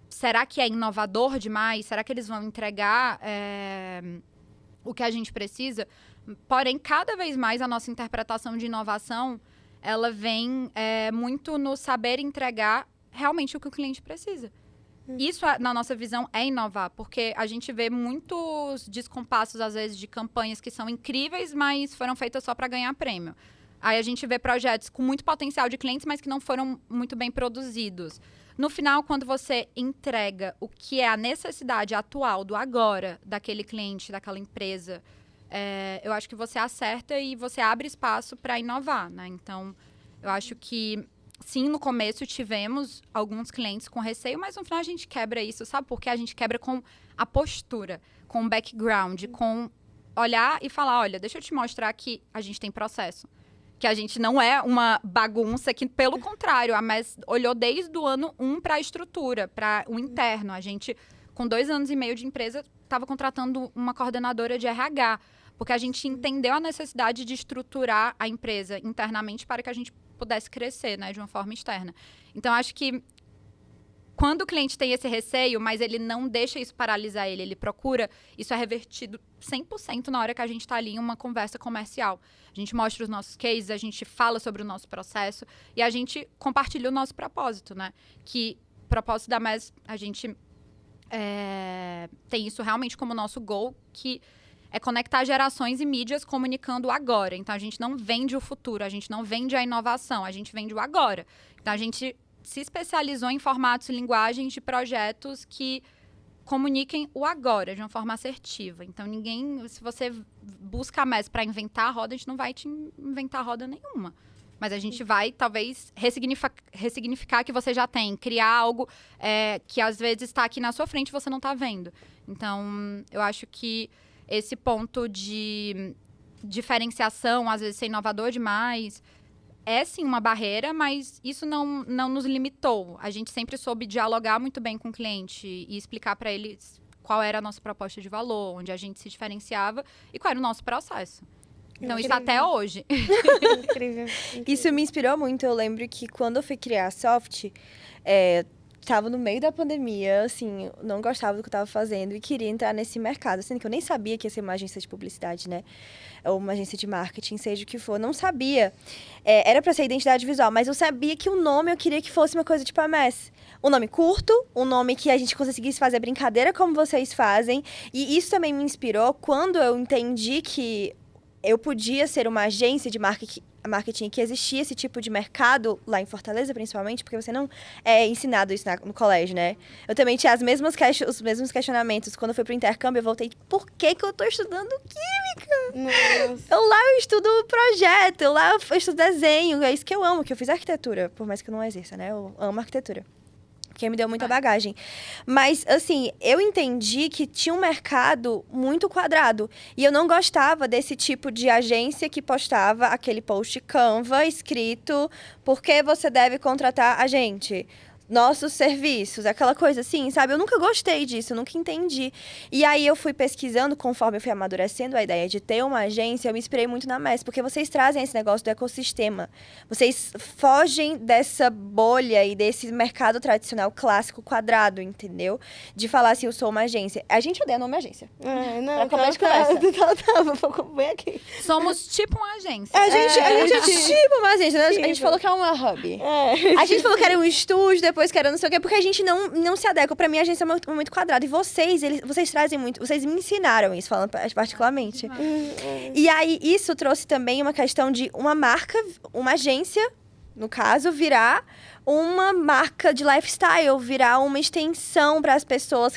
será que é inovador demais? Será que eles vão entregar o que a gente precisa? Porém, cada vez mais a nossa interpretação de inovação, ela vem muito no saber entregar realmente o que o cliente precisa. Isso, na nossa visão, é inovar, porque a gente vê muitos descompassos, às vezes, de campanhas que são incríveis, mas foram feitas só para ganhar prêmio. Aí a gente vê projetos com muito potencial de clientes, mas que não foram muito bem produzidos. No final, quando você entrega o que é a necessidade atual do agora daquele cliente, daquela empresa, eu acho que você acerta e você abre espaço para inovar, né? Então, eu acho que, sim, no começo tivemos alguns clientes com receio, mas no final a gente quebra isso, sabe? Porque a gente quebra com a postura, com o background, com olhar e falar, olha, deixa eu te mostrar que a gente tem processo. Que a gente não é uma bagunça, que pelo contrário, a MES olhou desde o ano 1 para a estrutura, para o interno. A gente, com 2 anos e meio de empresa, estava contratando uma coordenadora de RH, porque a gente entendeu a necessidade de estruturar a empresa internamente para que a gente pudesse crescer, né, de uma forma externa. Então, acho que quando o cliente tem esse receio, mas ele não deixa isso paralisar ele procura, isso é revertido 100% na hora que a gente está ali em uma conversa comercial. A gente mostra os nossos cases, a gente fala sobre o nosso processo e a gente compartilha o nosso propósito, né? Que o propósito da MES, a gente tem isso realmente como nosso goal, que é conectar gerações e mídias comunicando o agora. Então, a gente não vende o futuro, a gente não vende a inovação, a gente vende o agora. Então, a gente se especializou em formatos e linguagens de projetos que comuniquem o agora de uma forma assertiva. Então, se você busca a MES para inventar a roda, a gente não vai te inventar roda nenhuma. Mas a gente vai, talvez, ressignificar o que você já tem, criar algo que, às vezes, está aqui na sua frente e você não está vendo. Então, eu acho que esse ponto de diferenciação, às vezes, ser inovador demais, é sim uma barreira, mas isso não nos limitou. A gente sempre soube dialogar muito bem com o cliente e explicar para eles qual era a nossa proposta de valor, onde a gente se diferenciava e qual era o nosso processo. Então, isso até hoje. Incrível. Isso me inspirou muito. Eu lembro que quando eu fui criar a Soft, estava no meio da pandemia, assim, não gostava do que eu estava fazendo e queria entrar nesse mercado, sendo que eu nem sabia que ia ser uma agência de publicidade, né? Ou uma agência de marketing, seja o que for. Não sabia. Era para ser identidade visual, mas eu sabia que o nome eu queria que fosse uma coisa tipo a MES. Um nome curto, um nome que a gente conseguisse fazer brincadeira como vocês fazem. E isso também me inspirou quando eu entendi que eu podia ser uma agência de marketing, que existia esse tipo de mercado lá em Fortaleza, principalmente, porque você não é ensinado isso no colégio, né? Eu também tinha os mesmos questionamentos. Quando eu fui pro intercâmbio, eu voltei, por que eu tô estudando química? Nossa. Eu estudo projeto, lá eu estudo desenho, é isso que eu amo, que eu fiz arquitetura, por mais que eu não exerça, né? Eu amo arquitetura. Porque me deu muita bagagem. Mas, assim, eu entendi que tinha um mercado muito quadrado. E eu não gostava desse tipo de agência que postava aquele post Canva escrito por que você deve contratar a gente. nossos serviços, aquela coisa assim, sabe? Eu nunca gostei disso, eu nunca entendi. E aí eu fui pesquisando, conforme eu fui amadurecendo a ideia de ter uma agência, eu me inspirei muito na MES, porque vocês trazem esse negócio do ecossistema. Vocês fogem dessa bolha e desse mercado tradicional clássico quadrado, entendeu? De falar assim, eu sou uma agência. A gente odeia o nome agência. Não, Pra começo de conversa. Vem aqui. Somos tipo uma agência. A gente é tipo uma agência, né? A gente Tipo. falou que é uma hub. A gente falou que era um estúdio, depois que era não sei o quê, porque a gente não se adequa. Pra mim, a agência é muito quadrada. E vocês trazem muito, vocês me ensinaram isso, falando particularmente. E aí, isso trouxe também uma questão de uma marca, uma agência, no caso, virar uma marca de lifestyle, virar uma extensão para as pessoas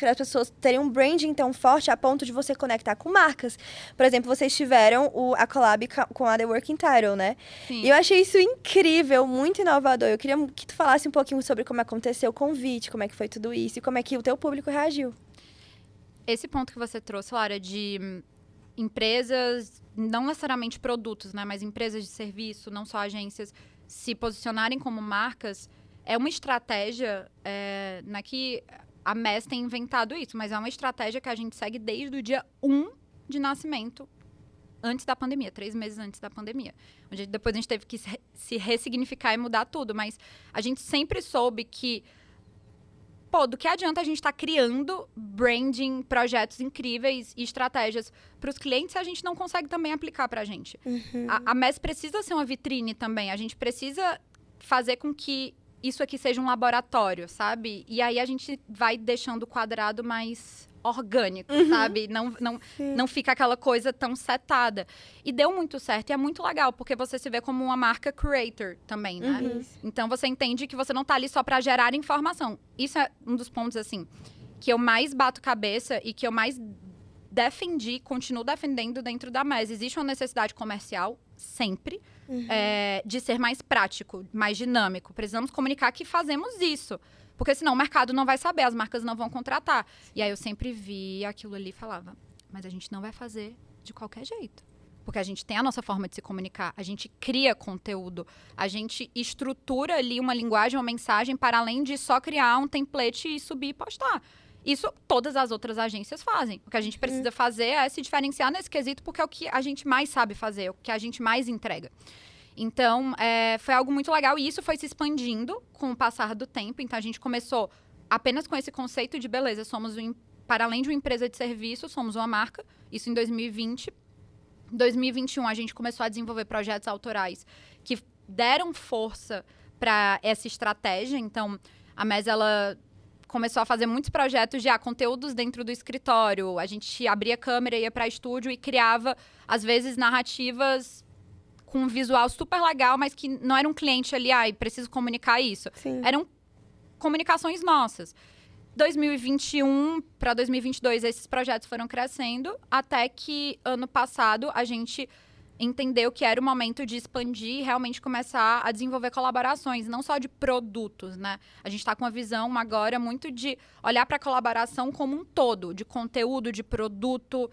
terem um branding tão forte a ponto de você conectar com marcas. Por exemplo, vocês tiveram a collab com a The Working Title, né? Sim. E eu achei isso incrível, muito inovador. Eu queria que tu falasse um pouquinho sobre como aconteceu o convite, como é que foi tudo isso e como é que o teu público reagiu. Esse ponto que você trouxe, Lara, de empresas, não necessariamente produtos, né, mas empresas de serviço, não só agências, se posicionarem como marcas, é uma estratégia, não é que a MES tem inventado isso, mas é uma estratégia que a gente segue desde o dia 1 de nascimento, antes da pandemia, 3 meses antes da pandemia. Depois a gente teve que se ressignificar e mudar tudo, mas a gente sempre soube que do que adianta a gente estar criando branding, projetos incríveis e estratégias para os clientes se a gente não consegue também aplicar para a gente. A MES precisa ser uma vitrine também. A gente precisa fazer com que isso aqui seja um laboratório, sabe? E aí a gente vai deixando o quadrado mais orgânico, sabe? Não fica aquela coisa tão setada. E deu muito certo. E é muito legal, porque você se vê como uma marca creator também, né? Então, você entende que você não tá ali só para gerar informação. Isso é um dos pontos, assim, que eu mais bato cabeça e que eu mais defendi, continuo defendendo dentro da MES. Existe uma necessidade comercial, sempre, de ser mais prático, mais dinâmico. Precisamos comunicar que fazemos isso. Porque senão o mercado não vai saber, as marcas não vão contratar. E aí eu sempre vi aquilo ali e falava, mas a gente não vai fazer de qualquer jeito. Porque a gente tem a nossa forma de se comunicar, a gente cria conteúdo, a gente estrutura ali uma linguagem, uma mensagem, para além de só criar um template e subir e postar. Isso todas as outras agências fazem. O que a gente precisa fazer é se diferenciar nesse quesito, porque é o que a gente mais sabe fazer, é o que a gente mais entrega. Então, foi algo muito legal. E isso foi se expandindo com o passar do tempo. Então, a gente começou apenas com esse conceito de, beleza, para além de uma empresa de serviço, somos uma marca. Isso em 2020. Em 2021, a gente começou a desenvolver projetos autorais que deram força para essa estratégia. Então, a MES, ela começou a fazer muitos projetos de conteúdos dentro do escritório. A gente abria a câmera, ia para estúdio e criava, às vezes, narrativas com um visual super legal, mas que não era um cliente ali, preciso comunicar isso. Sim. Eram comunicações nossas. 2021 para 2022, esses projetos foram crescendo, até que ano passado a gente entendeu que era o momento de expandir e realmente começar a desenvolver colaborações, não só de produtos, né? A gente está com uma visão agora muito de olhar para a colaboração como um todo, de conteúdo, de produto,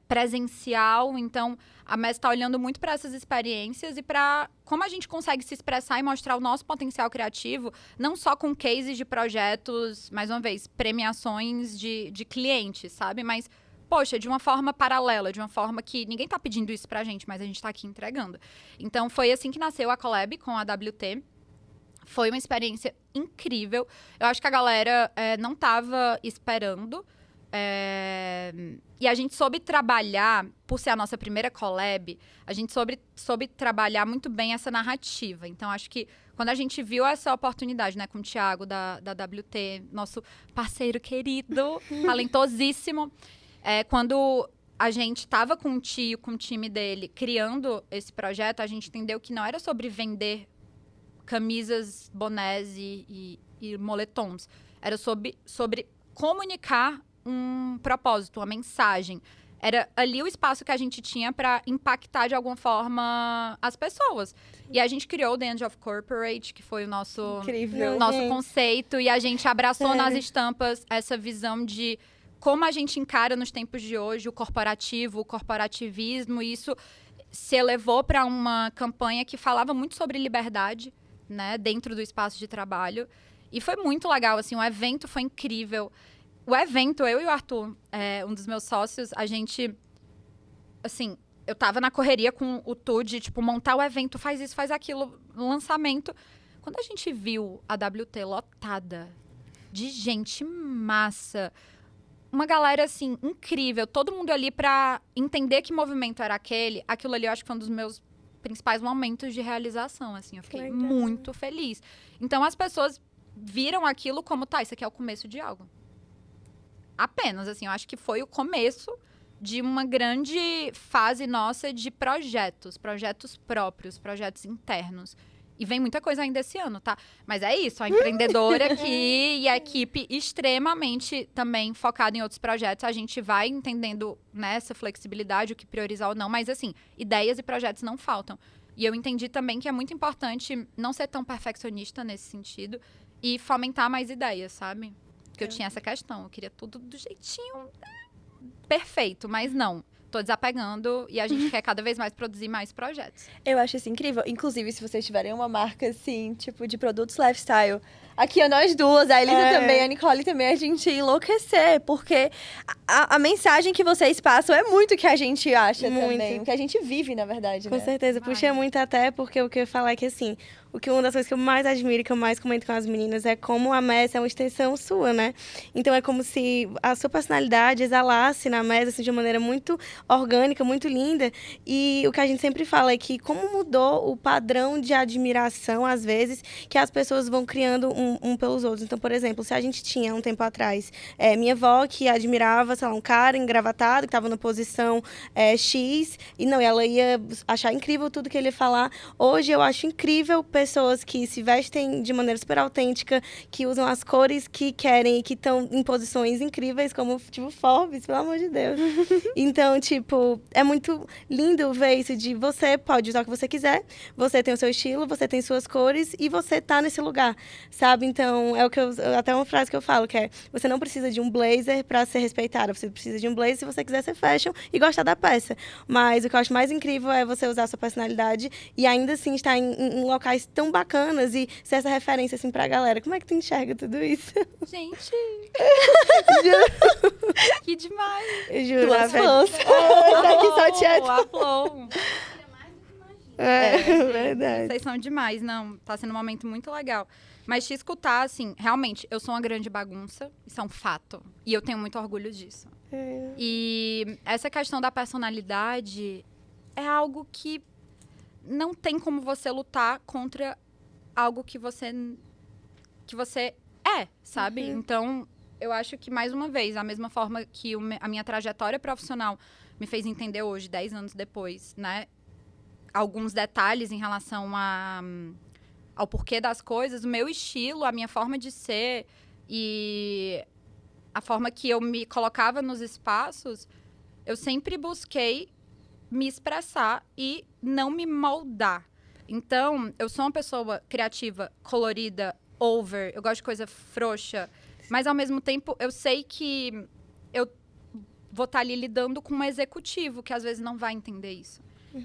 presencial. Então, a MES está olhando muito para essas experiências e para como a gente consegue se expressar e mostrar o nosso potencial criativo, não só com cases de projetos, mais uma vez, premiações de clientes, sabe? Mas poxa, de uma forma paralela, de uma forma que ninguém tá pedindo isso pra gente, mas a gente tá aqui entregando. Então, foi assim que nasceu a collab com a WT. Foi uma experiência incrível. Eu acho que a galera não tava esperando. E a gente soube trabalhar, por ser a nossa primeira collab, a gente soube trabalhar muito bem essa narrativa. Então, acho que quando a gente viu essa oportunidade, né, com o Thiago da WT, nosso parceiro querido, talentosíssimo, quando a gente estava com o Tio, com o time dele, criando esse projeto, a gente entendeu que não era sobre vender camisas, bonés e moletons. Era sobre comunicar um propósito, uma mensagem. Era ali o espaço que a gente tinha para impactar de alguma forma as pessoas. E a gente criou o The End of Corporate, que foi o nosso conceito, e a gente abraçou nas estampas essa visão de como a gente encara nos tempos de hoje o corporativo, o corporativismo. E isso se elevou para uma campanha que falava muito sobre liberdade, né, dentro do espaço de trabalho. E foi muito legal, assim, o evento foi incrível. O evento, eu e o Arthur, um dos meus sócios, a gente, assim, eu tava na correria com o Tu de, tipo, montar o evento, faz isso, faz aquilo, lançamento. Quando a gente viu a WT lotada de gente massa, uma galera, assim, incrível, todo mundo ali pra entender que movimento era aquele, aquilo ali eu acho que foi um dos meus principais momentos de realização, assim, eu fiquei Legal. muito feliz. Então, as pessoas viram aquilo como, tá, isso aqui é o começo de algo. Apenas, assim, eu acho que foi o começo de uma grande fase nossa de projetos próprios, projetos internos. E vem muita coisa ainda esse ano, tá? Mas é isso, a empreendedora aqui e a equipe extremamente também focada em outros projetos. A gente vai entendendo nessa flexibilidade, o que priorizar ou não. Mas, assim, ideias e projetos não faltam. E eu entendi também que é muito importante não ser tão perfeccionista nesse sentido e fomentar mais ideias, sabe? Porque eu tinha essa questão, eu queria tudo do jeitinho perfeito, mas não. Tô desapegando e a gente quer cada vez mais produzir mais projetos. Eu acho isso incrível. Inclusive, se vocês tiverem uma marca, assim, tipo, de produtos lifestyle. Aqui, nós duas, a Elisa também, a Nicole também, a gente ia enlouquecer. Porque a mensagem que vocês passam é muito o que a gente acha Muito. também. O que a gente vive, na verdade, Com né? certeza, Demais. puxa muito até, porque o que eu ia falar é que, assim, uma das coisas que eu mais admiro, que eu mais comento com as meninas, é como a Mess é uma extensão sua, né? Então, é como se a sua personalidade exalasse na Mess, assim, de uma maneira muito orgânica, muito linda. E o que a gente sempre fala é que como mudou o padrão de admiração, às vezes, que as pessoas vão criando um pelos outros. Então, por exemplo, se a gente tinha, um tempo atrás, minha avó que admirava, sei lá, um cara engravatado, que estava na posição X, e não, ela ia achar incrível tudo que ele ia falar. Hoje, eu acho incrível pessoas que se vestem de maneira super autêntica, que usam as cores que querem e que estão em posições incríveis, como, tipo, Forbes, pelo amor de Deus. Então, tipo, é muito lindo ver isso de você pode usar o que você quiser, você tem o seu estilo, você tem suas cores e você tá nesse lugar, sabe? Então, é o que até uma frase que eu falo, que é, você não precisa de um blazer pra ser respeitada, você precisa de um blazer se você quiser ser fashion e gostar da peça. Mas o que eu acho mais incrível é você usar a sua personalidade e ainda assim estar em locais tão bacanas e ser essa referência, assim, pra galera. Como é que tu enxerga tudo isso? Gente! Que demais! Eu juro. Tuas velho. fãs. Tá aqui só te Aplaudo. Verdade. Vocês são demais, não. Tá sendo um momento muito legal. Mas te escutar, assim, realmente, eu sou uma grande bagunça. Isso é um fato. E eu tenho muito orgulho disso. E essa questão da personalidade é algo que não tem como você lutar contra algo que você é, sabe? Então, eu acho que, mais uma vez, da mesma forma que a minha trajetória profissional me fez entender hoje, 10 anos depois, né? Alguns detalhes em relação ao porquê das coisas, o meu estilo, a minha forma de ser e a forma que eu me colocava nos espaços, eu sempre busquei me expressar e não me moldar. Então, eu sou uma pessoa criativa, colorida, over, eu gosto de coisa frouxa, mas ao mesmo tempo eu sei que eu vou estar ali lidando com um executivo que às vezes não vai entender isso.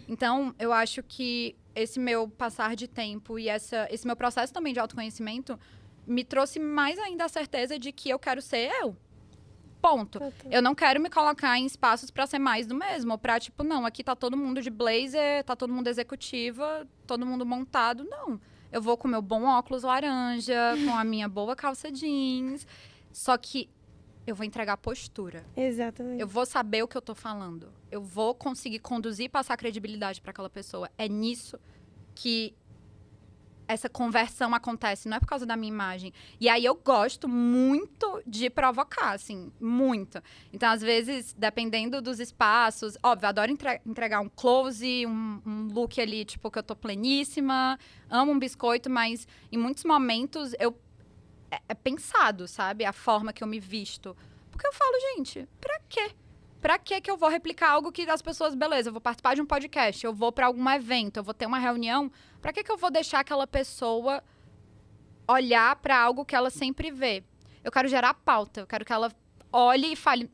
Então, eu acho que esse meu passar de tempo e esse meu processo também de autoconhecimento me trouxe mais ainda a certeza de que eu quero ser eu. Ponto. Eu não quero me colocar em espaços pra ser mais do mesmo. Ou pra, tipo, não, aqui tá todo mundo de blazer, tá todo mundo executiva, todo mundo montado. Não. Eu vou com meu bom óculos laranja, com a minha boa calça jeans. Só que eu vou entregar postura. Exatamente. Eu vou saber o que eu tô falando. Eu vou conseguir conduzir e passar credibilidade pra aquela pessoa. É nisso que essa conversão acontece, não é por causa da minha imagem. E aí eu gosto muito de provocar, assim, muito. Então, às vezes, dependendo dos espaços, óbvio, eu adoro entregar um close, um look ali, tipo, que eu tô pleníssima, amo um biscoito, mas em muitos momentos é pensado, sabe? A forma que eu me visto. Porque eu falo, gente, pra quê? Pra que eu vou replicar algo que as pessoas, beleza, eu vou participar de um podcast, eu vou pra algum evento, eu vou ter uma reunião, pra que eu vou deixar aquela pessoa olhar pra algo que ela sempre vê? Eu quero gerar pauta, eu quero que ela olhe e fale,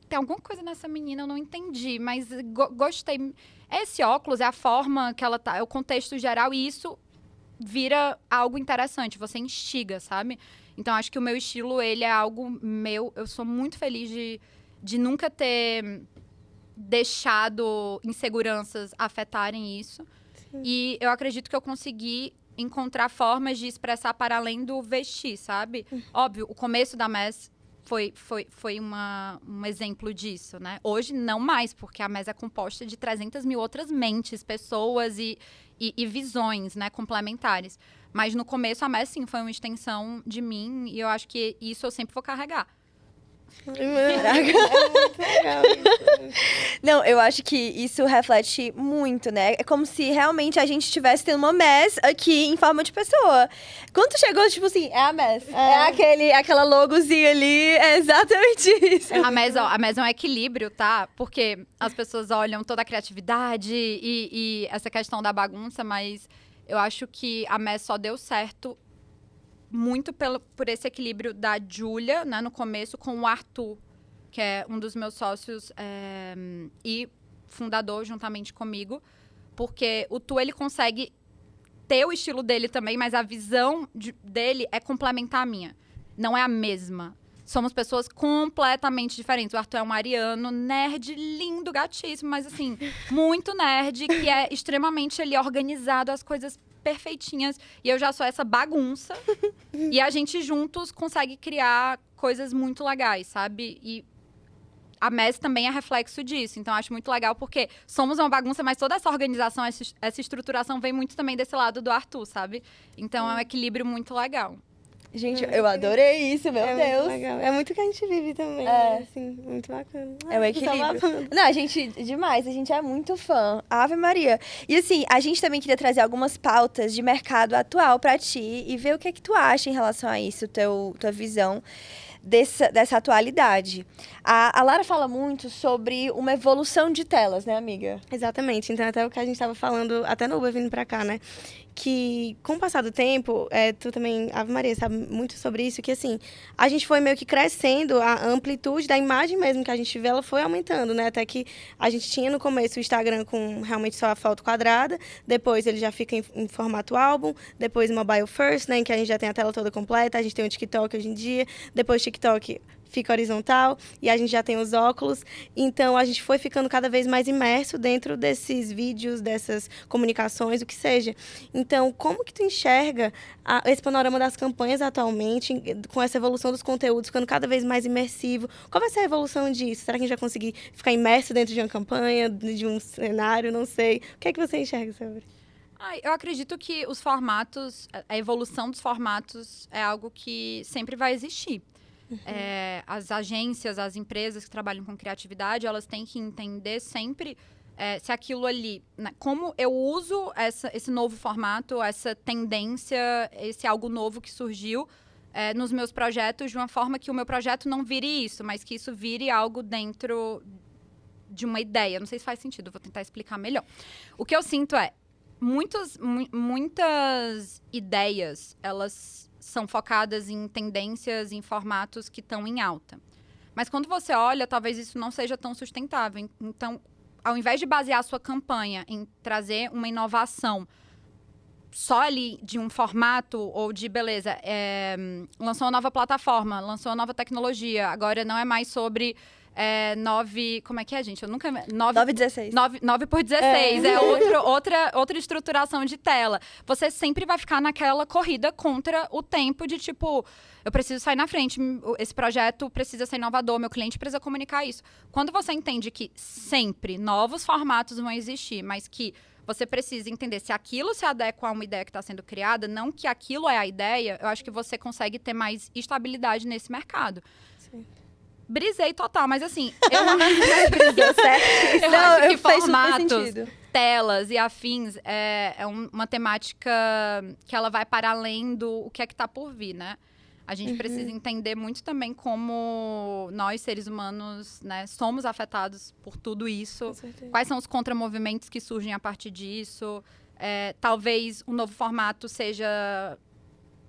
tem alguma coisa nessa menina, eu não entendi, mas gostei. Esse óculos é a forma que ela tá, é o contexto geral, e isso vira algo interessante, você instiga, sabe? Então, acho que o meu estilo, ele é algo meu. Eu sou muito feliz de nunca ter deixado inseguranças afetarem isso. Sim. E eu acredito que eu consegui encontrar formas de expressar para além do vestir, sabe? Óbvio, o começo da MES foi um exemplo disso, né? Hoje, não mais, porque a MES é composta de 300 mil outras mentes, pessoas e visões, né, complementares. Mas no começo, a MES, sim, foi uma extensão de mim e eu acho que isso eu sempre vou carregar. É muito legal isso. Não, eu acho que isso reflete muito, né? É como se realmente a gente estivesse tendo uma MES aqui em forma de pessoa. Quando tu chegou, tipo assim, é a MES. Aquela logozinha ali, é exatamente isso. A MES é um equilíbrio, tá? Porque as pessoas olham toda a criatividade e essa questão da bagunça, mas eu acho que a MES só deu certo muito por esse equilíbrio da Júlia, né, no começo, com o Arthur, que é um dos meus sócios e fundador juntamente comigo, porque o Tu, ele consegue ter o estilo dele também, mas a visão dele é complementar a minha. Não é a mesma. Somos pessoas completamente diferentes. O Arthur é um ariano, nerd, lindo, gatíssimo, mas assim, muito nerd, que é extremamente organizado, as coisas perfeitinhas. E eu já sou essa bagunça. E a gente juntos consegue criar coisas muito legais, sabe? E a MES também é reflexo disso. Então, acho muito legal porque somos uma bagunça, mas toda essa organização, essa estruturação vem muito também desse lado do Arthur, sabe? Então, é um equilíbrio muito legal. Gente, eu adorei isso, meu Deus. Muito legal. É muito que a gente vive também, né? Assim, muito bacana. É um equilíbrio. Não, a gente, demais, a gente é muito fã. Ave Maria. E assim, a gente também queria trazer algumas pautas de mercado atual pra ti e ver o que é que tu acha em relação a isso, tua visão dessa atualidade. A Lara fala muito sobre uma evolução de telas, né, amiga? Exatamente. Então, até o que a gente estava falando, até no Uber vindo pra cá, né? Que com o passar do tempo, tu também, Ave Maria, sabe muito sobre isso, que assim, a gente foi meio que crescendo, a amplitude da imagem mesmo que a gente vê, ela foi aumentando, né? Até que a gente tinha no começo o Instagram com realmente só a foto quadrada, depois ele já fica em formato álbum, depois mobile first, né? Em que a gente já tem a tela toda completa, a gente tem o TikTok hoje em dia, depois o TikTok fica horizontal e a gente já tem os óculos. Então, a gente foi ficando cada vez mais imerso dentro desses vídeos, dessas comunicações, o que seja. Então, como que tu enxerga esse panorama das campanhas atualmente, com essa evolução dos conteúdos, ficando cada vez mais imersivo? Qual vai ser a evolução disso? Será que a gente vai conseguir ficar imerso dentro de uma campanha, de um cenário? Não sei. O que é que você enxerga sobre? Eu acredito que os formatos, a evolução dos formatos é algo que sempre vai existir. As agências, as empresas que trabalham com criatividade, elas têm que entender sempre se aquilo ali, né, como eu uso esse novo formato, essa tendência, esse algo novo que surgiu nos meus projetos, de uma forma que o meu projeto não vire isso, mas que isso vire algo dentro de uma ideia. Não sei se faz sentido, vou tentar explicar melhor. O que eu sinto muitas ideias, elas são focadas em tendências, em formatos que estão em alta. Mas quando você olha, talvez isso não seja tão sustentável. Então, ao invés de basear a sua campanha em trazer uma inovação só ali de um formato ou de, beleza, lançou uma nova plataforma, lançou uma nova tecnologia, agora não é mais sobre 9... Como é que é, gente? Eu nunca... 9:16. 9:16. É outra estruturação de tela. Você sempre vai ficar naquela corrida contra o tempo de, tipo, eu preciso sair na frente, esse projeto precisa ser inovador, meu cliente precisa comunicar isso. Quando você entende que sempre novos formatos vão existir, mas que você precisa entender se aquilo se adequa a uma ideia que está sendo criada, não que aquilo é a ideia, eu acho que você consegue ter mais estabilidade nesse mercado. Sim. Brisei total, mas assim, Brisou, certo? eu Não, acho que faz super formatos, sentido. telas e afins é uma temática que ela vai para além do o que é que está por vir, né? A gente precisa entender muito também como nós, seres humanos, né, somos afetados por tudo isso. Com certeza. Quais são os contramovimentos que surgem a partir disso? Talvez um novo formato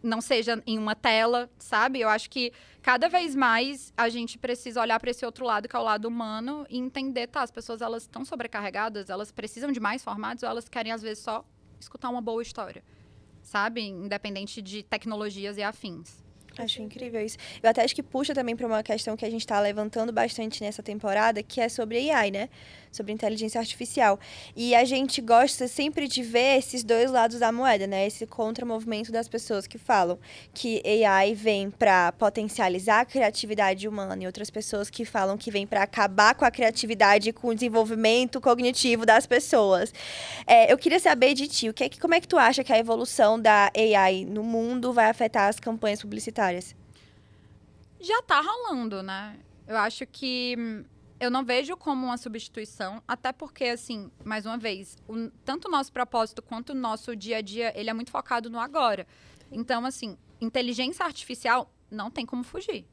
não seja em uma tela, sabe? Eu acho que cada vez mais a gente precisa olhar para esse outro lado, que é o lado humano, e entender, as pessoas elas estão sobrecarregadas, elas precisam de mais formatos, ou elas querem, às vezes, só escutar uma boa história, sabe? Independente de tecnologias e afins. Acho incrível isso. Eu até acho que puxa também para uma questão que a gente está levantando bastante nessa temporada, que é sobre AI, né? Sobre inteligência artificial. E a gente gosta sempre de ver esses dois lados da moeda, né? Esse contramovimento das pessoas que falam que AI vem para potencializar a criatividade humana e outras pessoas que falam que vem para acabar com a criatividade e com o desenvolvimento cognitivo das pessoas. Eu queria saber de ti, como é que tu acha que a evolução da AI no mundo vai afetar as campanhas publicitárias? Já tá rolando, né? Eu acho que eu não vejo como uma substituição, até porque, assim, mais uma vez, tanto o nosso propósito quanto o nosso dia a dia, ele é muito focado no agora. Então, assim, inteligência artificial não tem como fugir.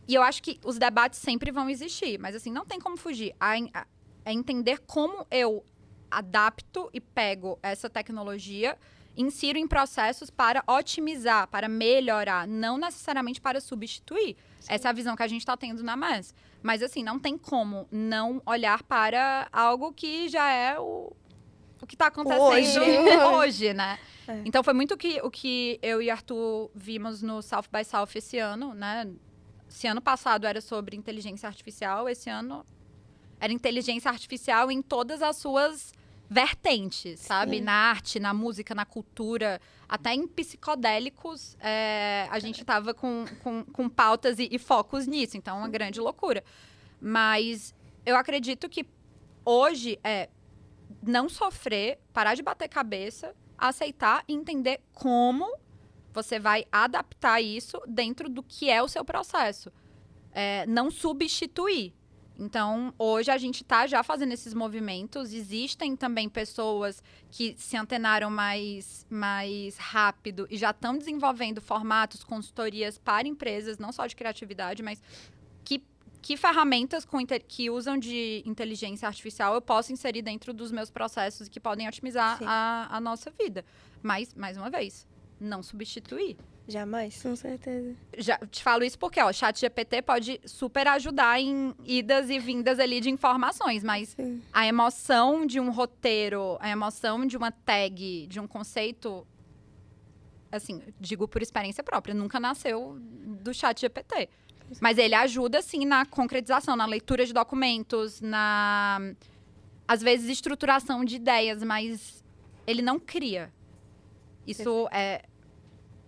E eu acho que os debates sempre vão existir, mas, assim, não tem como fugir. É entender como eu adapto e pego essa tecnologia, insiro em processos para otimizar, para melhorar, não necessariamente para substituir. Sim. Essa é a visão que a gente está tendo na MES. Mas, assim, não tem como não olhar para algo que já é o que está acontecendo hoje, né? É. Então, foi muito o que eu e Arthur vimos no South by South esse ano, né? Esse ano passado era sobre inteligência artificial, esse ano era inteligência artificial em todas as suas vertentes, sabe? Sim. Na arte, na música, na cultura, até em psicodélicos, a gente tava com pautas e focos nisso, então é uma grande loucura. Mas eu acredito que hoje não sofrer, parar de bater cabeça, aceitar e entender como você vai adaptar isso dentro do que é o seu processo. Não substituir. Então, hoje a gente está já fazendo esses movimentos. Existem também pessoas que se antenaram mais rápido e já estão desenvolvendo formatos, consultorias para empresas, não só de criatividade, mas que ferramentas que usam de inteligência artificial eu posso inserir dentro dos meus processos que podem otimizar a nossa vida. Mas, mais uma vez, não substituir. Jamais. Com certeza. Já te falo isso porque, o ChatGPT pode super ajudar em idas e vindas ali de informações, mas a emoção de um roteiro, a emoção de uma tag, de um conceito, assim, digo por experiência própria, nunca nasceu do ChatGPT. Mas ele ajuda, sim, na concretização, na leitura de documentos, às vezes, estruturação de ideias, mas ele não cria. Isso é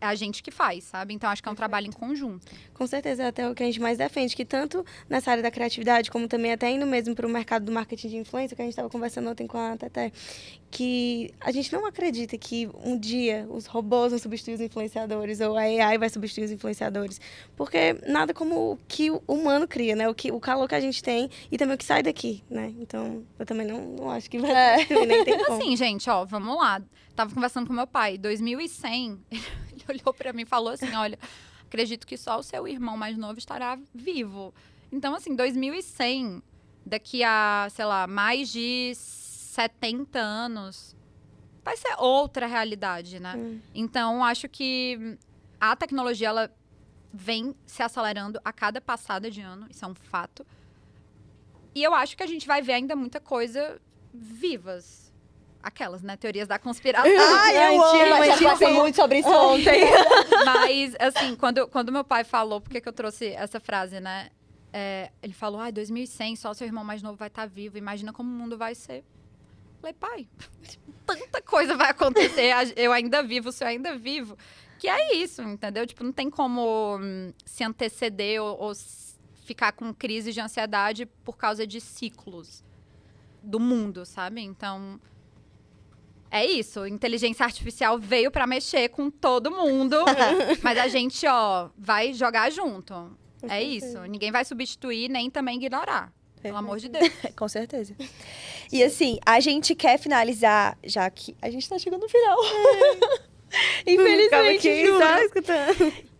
a gente que faz, sabe? Então, acho que é um trabalho em conjunto. Com certeza, é até o que a gente mais defende, que tanto nessa área da criatividade, como também até indo mesmo para o mercado do marketing de influência, que a gente estava conversando ontem com a Teté, que a gente não acredita que um dia os robôs vão substituir os influenciadores, ou a AI vai substituir os influenciadores, porque nada como o que o humano cria, né? O calor que a gente tem e também o que sai daqui, né? Então, eu também não acho que vai substituir, nem tem como. Assim, gente, vamos lá. Tava conversando com meu pai, 2100, ele olhou pra mim e falou assim, olha, acredito que só o seu irmão mais novo estará vivo. Então, assim, 2100, daqui a, sei lá, mais de 70 anos, vai ser outra realidade, né? Então, acho que a tecnologia, ela vem se acelerando a cada passada de ano, isso é um fato. E eu acho que a gente vai ver ainda muita coisa vivas. Aquelas, né? Teorias da conspiração. Eu amo, a gente conversou muito sobre isso ontem. Mas, assim, quando meu pai falou, por que eu trouxe essa frase, né? Ele falou, 2100, só seu irmão mais novo vai estar vivo. Imagina como o mundo vai ser. Falei, pai, tanta coisa vai acontecer. Eu ainda vivo, o senhor ainda vivo. Que é isso, entendeu? Tipo, não tem como se anteceder ou ficar com crise de ansiedade por causa de ciclos do mundo, sabe? Então, é isso. Inteligência artificial veio pra mexer com todo mundo. Mas a gente, vai jogar junto. É isso. Ninguém vai substituir, nem também ignorar. Pelo amor de Deus. Com certeza. E assim, a gente quer finalizar, já que a gente tá chegando no final. Infelizmente, juro.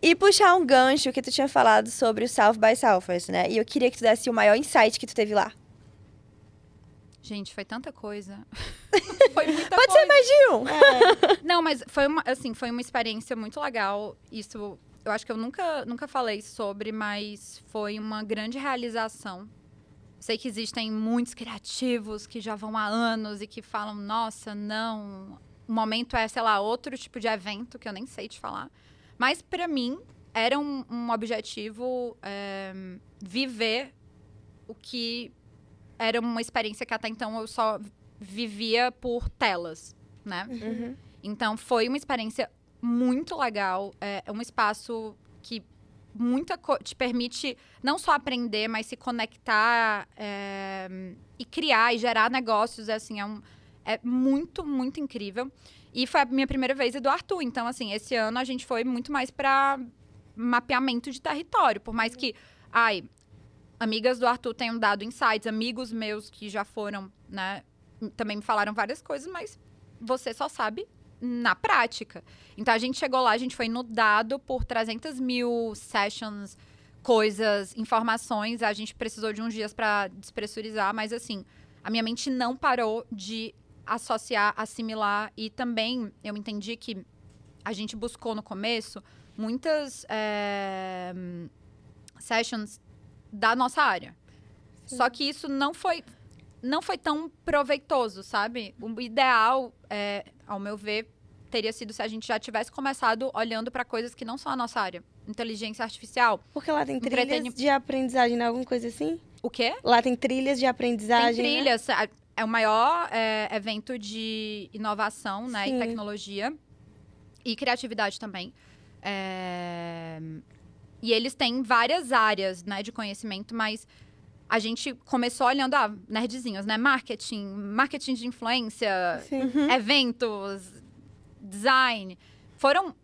E puxar um gancho que tu tinha falado sobre o South by Southwest, né? E eu queria que tu desse o maior insight que tu teve lá. Gente, foi tanta coisa. Foi muita Pode coisa. ser mais de um. Não, mas foi uma experiência muito legal. Isso, eu acho que eu nunca falei sobre, mas foi uma grande realização. Sei que existem muitos criativos que já vão há anos e que falam, nossa, não, o momento é, sei lá, outro tipo de evento que eu nem sei te falar. Mas, pra mim, era um objetivo viver o que era uma experiência que até então eu só vivia por telas, né? Então, foi uma experiência muito legal. É um espaço que te permite não só aprender, mas se conectar e criar e gerar negócios. Assim, é muito, muito incrível. E foi a minha primeira vez e do Arthur. Então, assim, esse ano a gente foi muito mais para mapeamento de território. Por mais que, amigas do Arthur tenham dado insights, amigos meus que já foram, né, também me falaram várias coisas, mas você só sabe na prática. Então, a gente chegou lá, a gente foi inundado por 300 mil sessions, coisas, informações. A gente precisou de uns dias para despressurizar, mas, assim, a minha mente não parou de associar, assimilar. E também eu entendi que a gente buscou no começo muitas sessions da nossa área. Sim. Só que isso não foi tão proveitoso, sabe? O ideal, ao meu ver, teria sido se a gente já tivesse começado olhando para coisas que não são a nossa área. Inteligência artificial. Porque lá tem trilhas de aprendizagem, alguma coisa assim? O quê? Lá tem trilhas de aprendizagem, tem trilhas. Né? É o maior evento de inovação, né? Sim. E tecnologia. E criatividade também. E eles têm várias áreas, né, de conhecimento, mas a gente começou olhando, nerdzinhos, né? Marketing de influência, eventos, design. Foram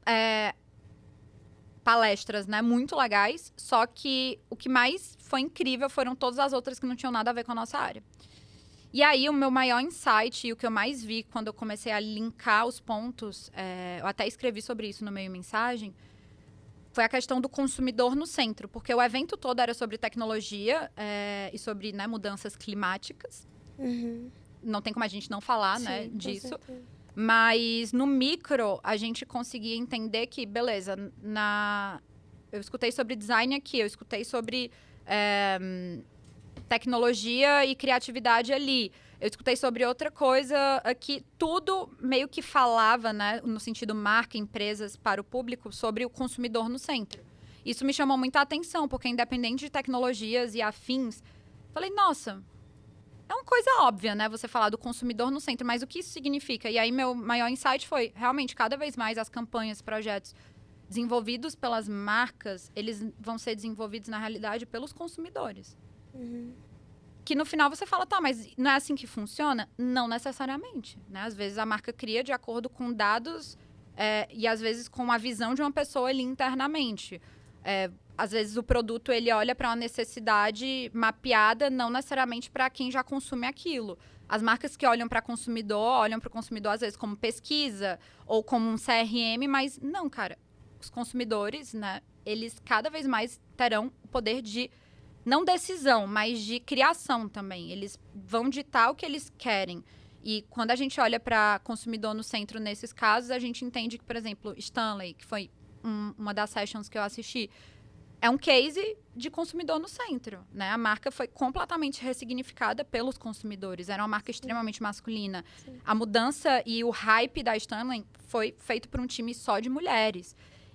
palestras, né, muito legais, só que o que mais foi incrível foram todas as outras que não tinham nada a ver com a nossa área. E aí, o meu maior insight e o que eu mais vi quando eu comecei a linkar os pontos, eu até escrevi sobre isso no meio mensagem, foi a questão do consumidor no centro. Porque o evento todo era sobre tecnologia e sobre, né, mudanças climáticas. Não tem como a gente não falar, né, disso. Mas no micro, a gente conseguia entender que, beleza, eu escutei sobre design aqui, eu escutei sobre tecnologia e criatividade ali. Eu escutei sobre outra coisa aqui. Tudo meio que falava, né, no sentido marca, empresas para o público, sobre o consumidor no centro. Isso me chamou muita atenção, porque independente de tecnologias e afins, falei, nossa, é uma coisa óbvia, né, você falar do consumidor no centro, mas o que isso significa? E aí meu maior insight foi, realmente, cada vez mais as campanhas, projetos desenvolvidos pelas marcas, eles vão ser desenvolvidos, na realidade, pelos consumidores. Que no final você fala, tá, mas não é assim que funciona? Não necessariamente, né? Às vezes a marca cria de acordo com dados e às vezes com a visão de uma pessoa ali internamente. Às vezes o produto, ele olha para uma necessidade mapeada, não necessariamente para quem já consome aquilo. As marcas que olham para o consumidor às vezes como pesquisa ou como um CRM, mas não, cara. Os consumidores, né, eles cada vez mais terão o poder de não decisão, mas de criação também. Eles vão ditar o que eles querem. E quando a gente olha para consumidor no centro nesses casos, a gente entende que, por exemplo, Stanley, que foi uma das sessions que eu assisti, é um case de consumidor no centro, né? A marca foi completamente ressignificada pelos consumidores. Era uma marca extremamente masculina. Sim. A mudança e o hype da Stanley foi feito por um time só de mulheres.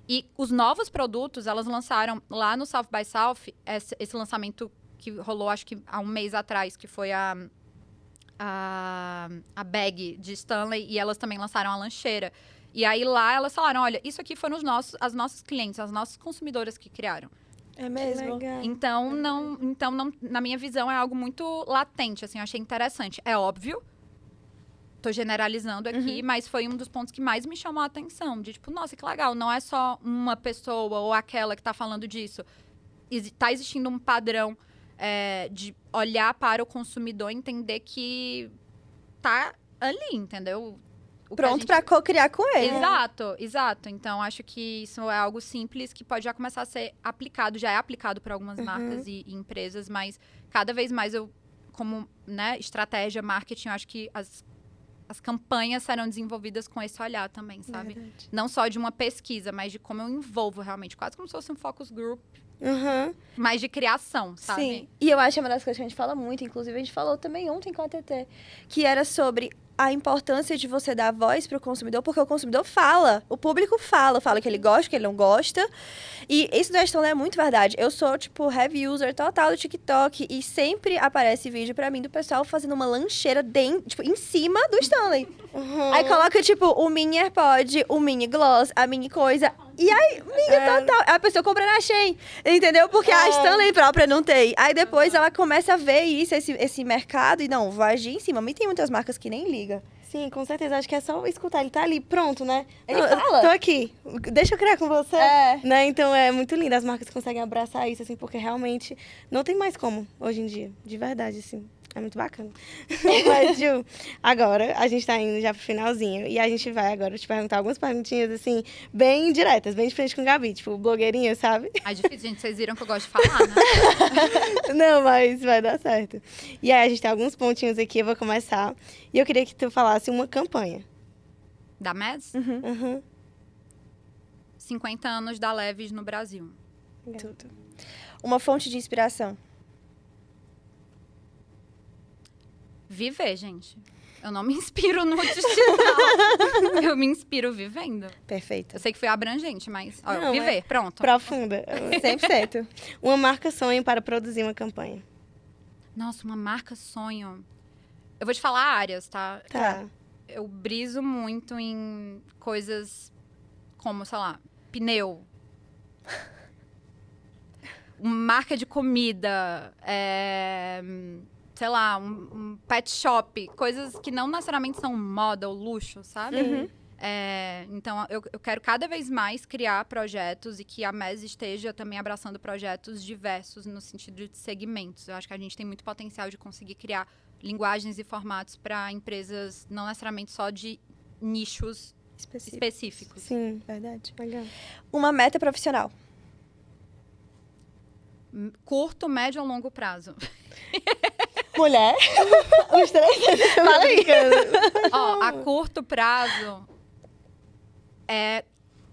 E os novos produtos, elas lançaram lá no South by South, esse lançamento que rolou, acho que há um mês atrás, que foi a bag de Stanley, e elas também lançaram a lancheira. E aí lá elas falaram, olha, isso aqui foram as nossas clientes, as nossas consumidoras que criaram. É mesmo? Legal. Então, não, na minha visão, é algo muito latente, assim, eu achei interessante. É óbvio, tô generalizando aqui, mas foi um dos pontos que mais me chamou a atenção. De tipo, nossa, que legal, não é só uma pessoa ou aquela que tá falando disso. Tá existindo um padrão de olhar para o consumidor e entender que tá ali, entendeu? Pronto para co-criar com ele. Exato. Então, acho que isso é algo simples que pode já começar a ser aplicado, já é aplicado por algumas marcas e empresas, mas cada vez mais eu, como, né, estratégia, marketing, eu acho que as campanhas serão desenvolvidas com esse olhar também, sabe? Verdade. Não só de uma pesquisa, mas de como eu envolvo realmente, quase como se fosse um focus group, mas de criação, sabe? Sim, e eu acho que é uma das coisas que a gente fala muito, inclusive a gente falou também ontem com a TT, que era sobre a importância de você dar voz pro consumidor, porque o consumidor fala, o público fala que ele gosta, que ele não gosta. E isso da Stanley é muito verdade. Eu sou, tipo, heavy user total do TikTok e sempre aparece vídeo pra mim do pessoal fazendo uma lancheira tipo, em cima do Stanley. Aí coloca, tipo, o mini AirPod, o mini gloss, a mini coisa. E aí, amiga, total. A pessoa compra na Shein, entendeu? Porque a Stanley própria não tem. Aí depois ela começa a ver isso, esse mercado, e não, vou agir em cima. E tem muitas marcas que nem ligam. Sim, com certeza. Acho que é só escutar. Ele tá ali, pronto, né? Ele Não, fala. Tô aqui. Deixa eu criar com você. É. Né? Então é muito lindo. As marcas conseguem abraçar isso, assim, porque realmente não tem mais como hoje em dia. De verdade, assim. É muito bacana. Mas, Ju, agora a gente tá indo já pro finalzinho. E a gente vai agora te perguntar algumas perguntinhas, assim, bem diretas, bem de frente com o Gabi. Tipo, blogueirinha, sabe? É difícil, gente. Vocês viram que eu gosto de falar, né? Não, mas vai dar certo. E aí, a gente tem alguns pontinhos aqui, eu vou começar. E eu queria que tu falasse uma campanha. Da MES? Uhum. 50 anos da Leves no Brasil. Tudo. Uma fonte de inspiração. Viver, gente. Eu não me inspiro no digital. Eu me inspiro vivendo. Perfeito. Eu sei que foi abrangente, mas... Ó, Não, viver, pronto. Profunda. 100%. Uma marca sonho para produzir uma campanha. Nossa, uma marca sonho. Eu vou te falar áreas, tá? Tá. Eu briso muito em coisas como, sei lá, pneu. Uma marca de comida. Sei lá, um pet shop. Coisas que não necessariamente são moda ou luxo, sabe? Uhum. Então, eu quero cada vez mais criar projetos e que a MES esteja também abraçando projetos diversos no sentido de segmentos. Eu acho que a gente tem muito potencial de conseguir criar linguagens e formatos para empresas não necessariamente só de nichos específicos. Sim, Verdade. legal. Uma meta profissional. Curto, médio ou longo prazo. Mulher. Os três. Fala aí. Ó, a curto prazo é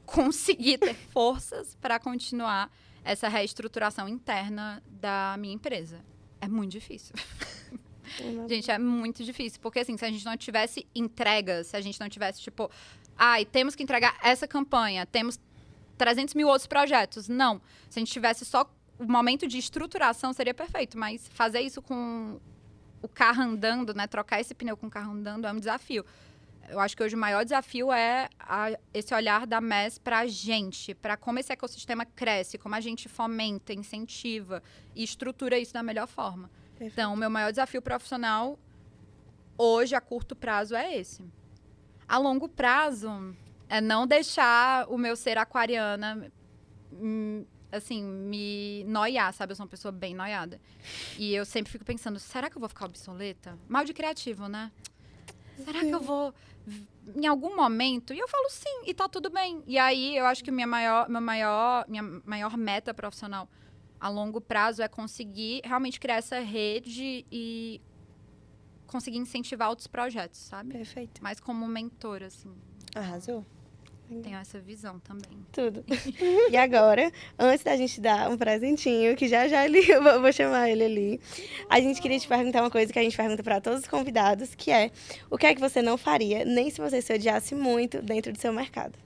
conseguir ter forças para continuar essa reestruturação interna da minha empresa. É muito difícil. Gente, é muito difícil. Porque, assim, se a gente não tivesse entregas, se a gente não tivesse, tipo... temos que entregar essa campanha, temos 300 mil outros projetos. Não. Se a gente tivesse só o momento de estruturação, seria perfeito. Mas fazer isso com o carro andando, né? Trocar esse pneu com o carro andando é um desafio. Eu acho que hoje o maior desafio é esse olhar da MES para a gente, para como esse ecossistema cresce, como a gente fomenta, incentiva e estrutura isso da melhor forma. Perfeito. Então, o meu maior desafio profissional hoje, a curto prazo, é esse. A longo prazo, é não deixar o meu ser aquariana, assim, me noiar, sabe? Eu sou uma pessoa bem noiada. E eu sempre fico pensando, será que eu vou ficar obsoleta? Mal de criativo, né? Será que eu vou, em algum momento? E eu falo sim, e tá tudo bem. E aí, eu acho que minha maior meta profissional a longo prazo é conseguir realmente criar essa rede e conseguir incentivar outros projetos, sabe? Perfeito. Mais como mentor, assim. Arrasou. Tenho essa visão também. Tudo. E agora, antes da gente dar um presentinho, que já eu vou chamar ele ali, a gente queria te perguntar uma coisa que a gente pergunta para todos os convidados, que é: o que é que você não faria, nem se você se odiasse muito dentro do seu mercado?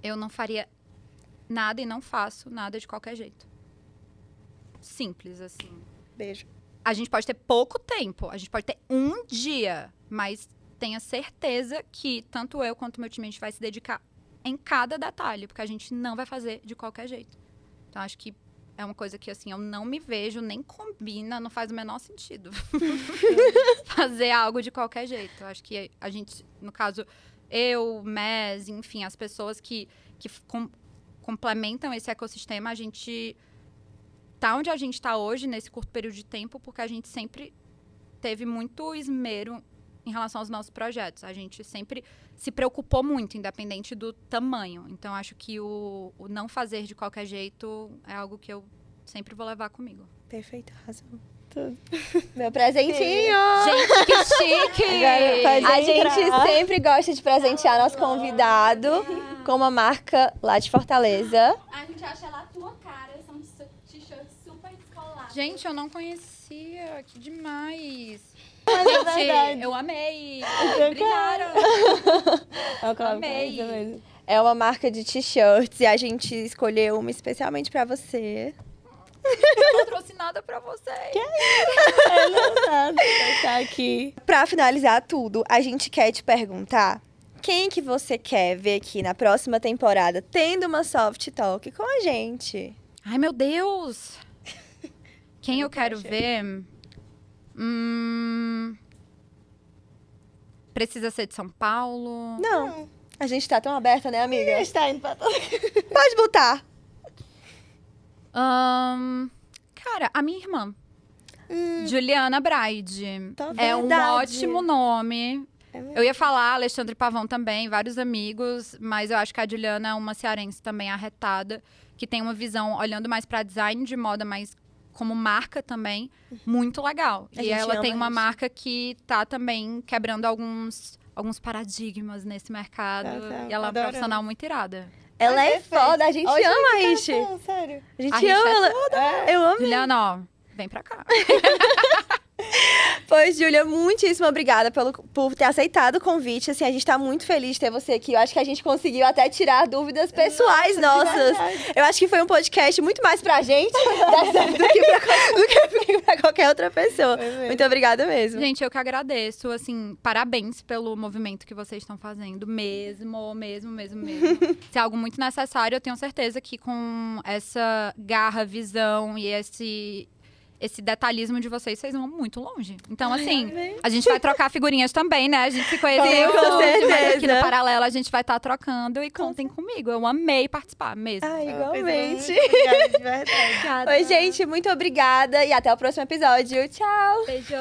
Eu não faria nada e não faço nada de qualquer jeito. Simples, assim. Beijo. A gente pode ter pouco tempo, a gente pode ter um dia, mas tenha certeza que tanto eu quanto o meu time a gente vai se dedicar em cada detalhe, porque a gente não vai fazer de qualquer jeito. Então, acho que é uma coisa que, assim, eu não me vejo, nem combina, não faz o menor sentido fazer algo de qualquer jeito. Eu acho que a gente, no caso, eu, MES, enfim, as pessoas que complementam esse ecossistema, a gente tá onde a gente tá hoje, nesse curto período de tempo, porque a gente sempre teve muito esmero em relação aos nossos projetos. A gente sempre se preocupou muito, independente do tamanho. Então, acho que o não fazer de qualquer jeito é algo que eu sempre vou levar comigo. Perfeito, arrasou. Tudo. Meu presentinho! Gente, que chique! Agora pode A entrar. gente sempre gosta de presentear nosso convidado com uma marca lá de Fortaleza. A gente acha ela a tua cara, são t-shirts super descolados. Gente, eu não conhecia. Que demais. Gente, eu amei. Brilharam. É o Amei. mesmo. É uma marca de t-shirts e a gente escolheu uma especialmente pra você. Patrocinada pra vocês. Nada, tá aqui. Pra finalizar tudo, a gente quer te perguntar quem que você quer ver aqui na próxima temporada tendo uma soft talk com a gente. Ai, meu Deus. Quem eu quero ver? Precisa ser de São Paulo? Não, a gente tá tão aberta, né, amiga? Está indo pra todo. Pode botar. Cara, a minha irmã. Juliana Braide. Tá É um verdade. ótimo nome. Eu ia falar Alexandre Pavão também, vários amigos, mas eu acho que a Juliana é uma cearense também arretada, que tem uma visão olhando mais pra design de moda, mas como marca também, muito legal. A E gente ela ama tem uma isso. marca que tá também quebrando alguns paradigmas nesse mercado. Tá, E ela é uma adorando. profissional muito irada. Ela é perfeito. foda, a gente Hoje ama a eu Rishi. tô, sério. A gente A Rishi ama é ela. Eu amo. Juliana, ó, vem pra cá. Pois, Júlia, muitíssimo obrigada por ter aceitado o convite. Assim, a gente tá muito feliz de ter você aqui. Eu acho que a gente conseguiu até tirar dúvidas pessoais nossas. Eu acho que foi um podcast muito mais pra gente do que pra qualquer outra pessoa. Foi mesmo. Muito obrigada mesmo. Gente, eu que agradeço, assim, parabéns pelo movimento que vocês estão fazendo, mesmo. Se é algo muito necessário, eu tenho certeza que com essa garra, visão e esse detalhismo de vocês vão muito longe. Então, assim, a gente vai trocar figurinhas também, né? A gente se conheceu, Com mas aqui certeza. no Paralelo a gente vai estar trocando e contem comigo. Eu amei participar mesmo. Ai, Muito igualmente. obrigada, de verdade. Oi, gente, muito obrigada e até o próximo episódio. Tchau! Beijo!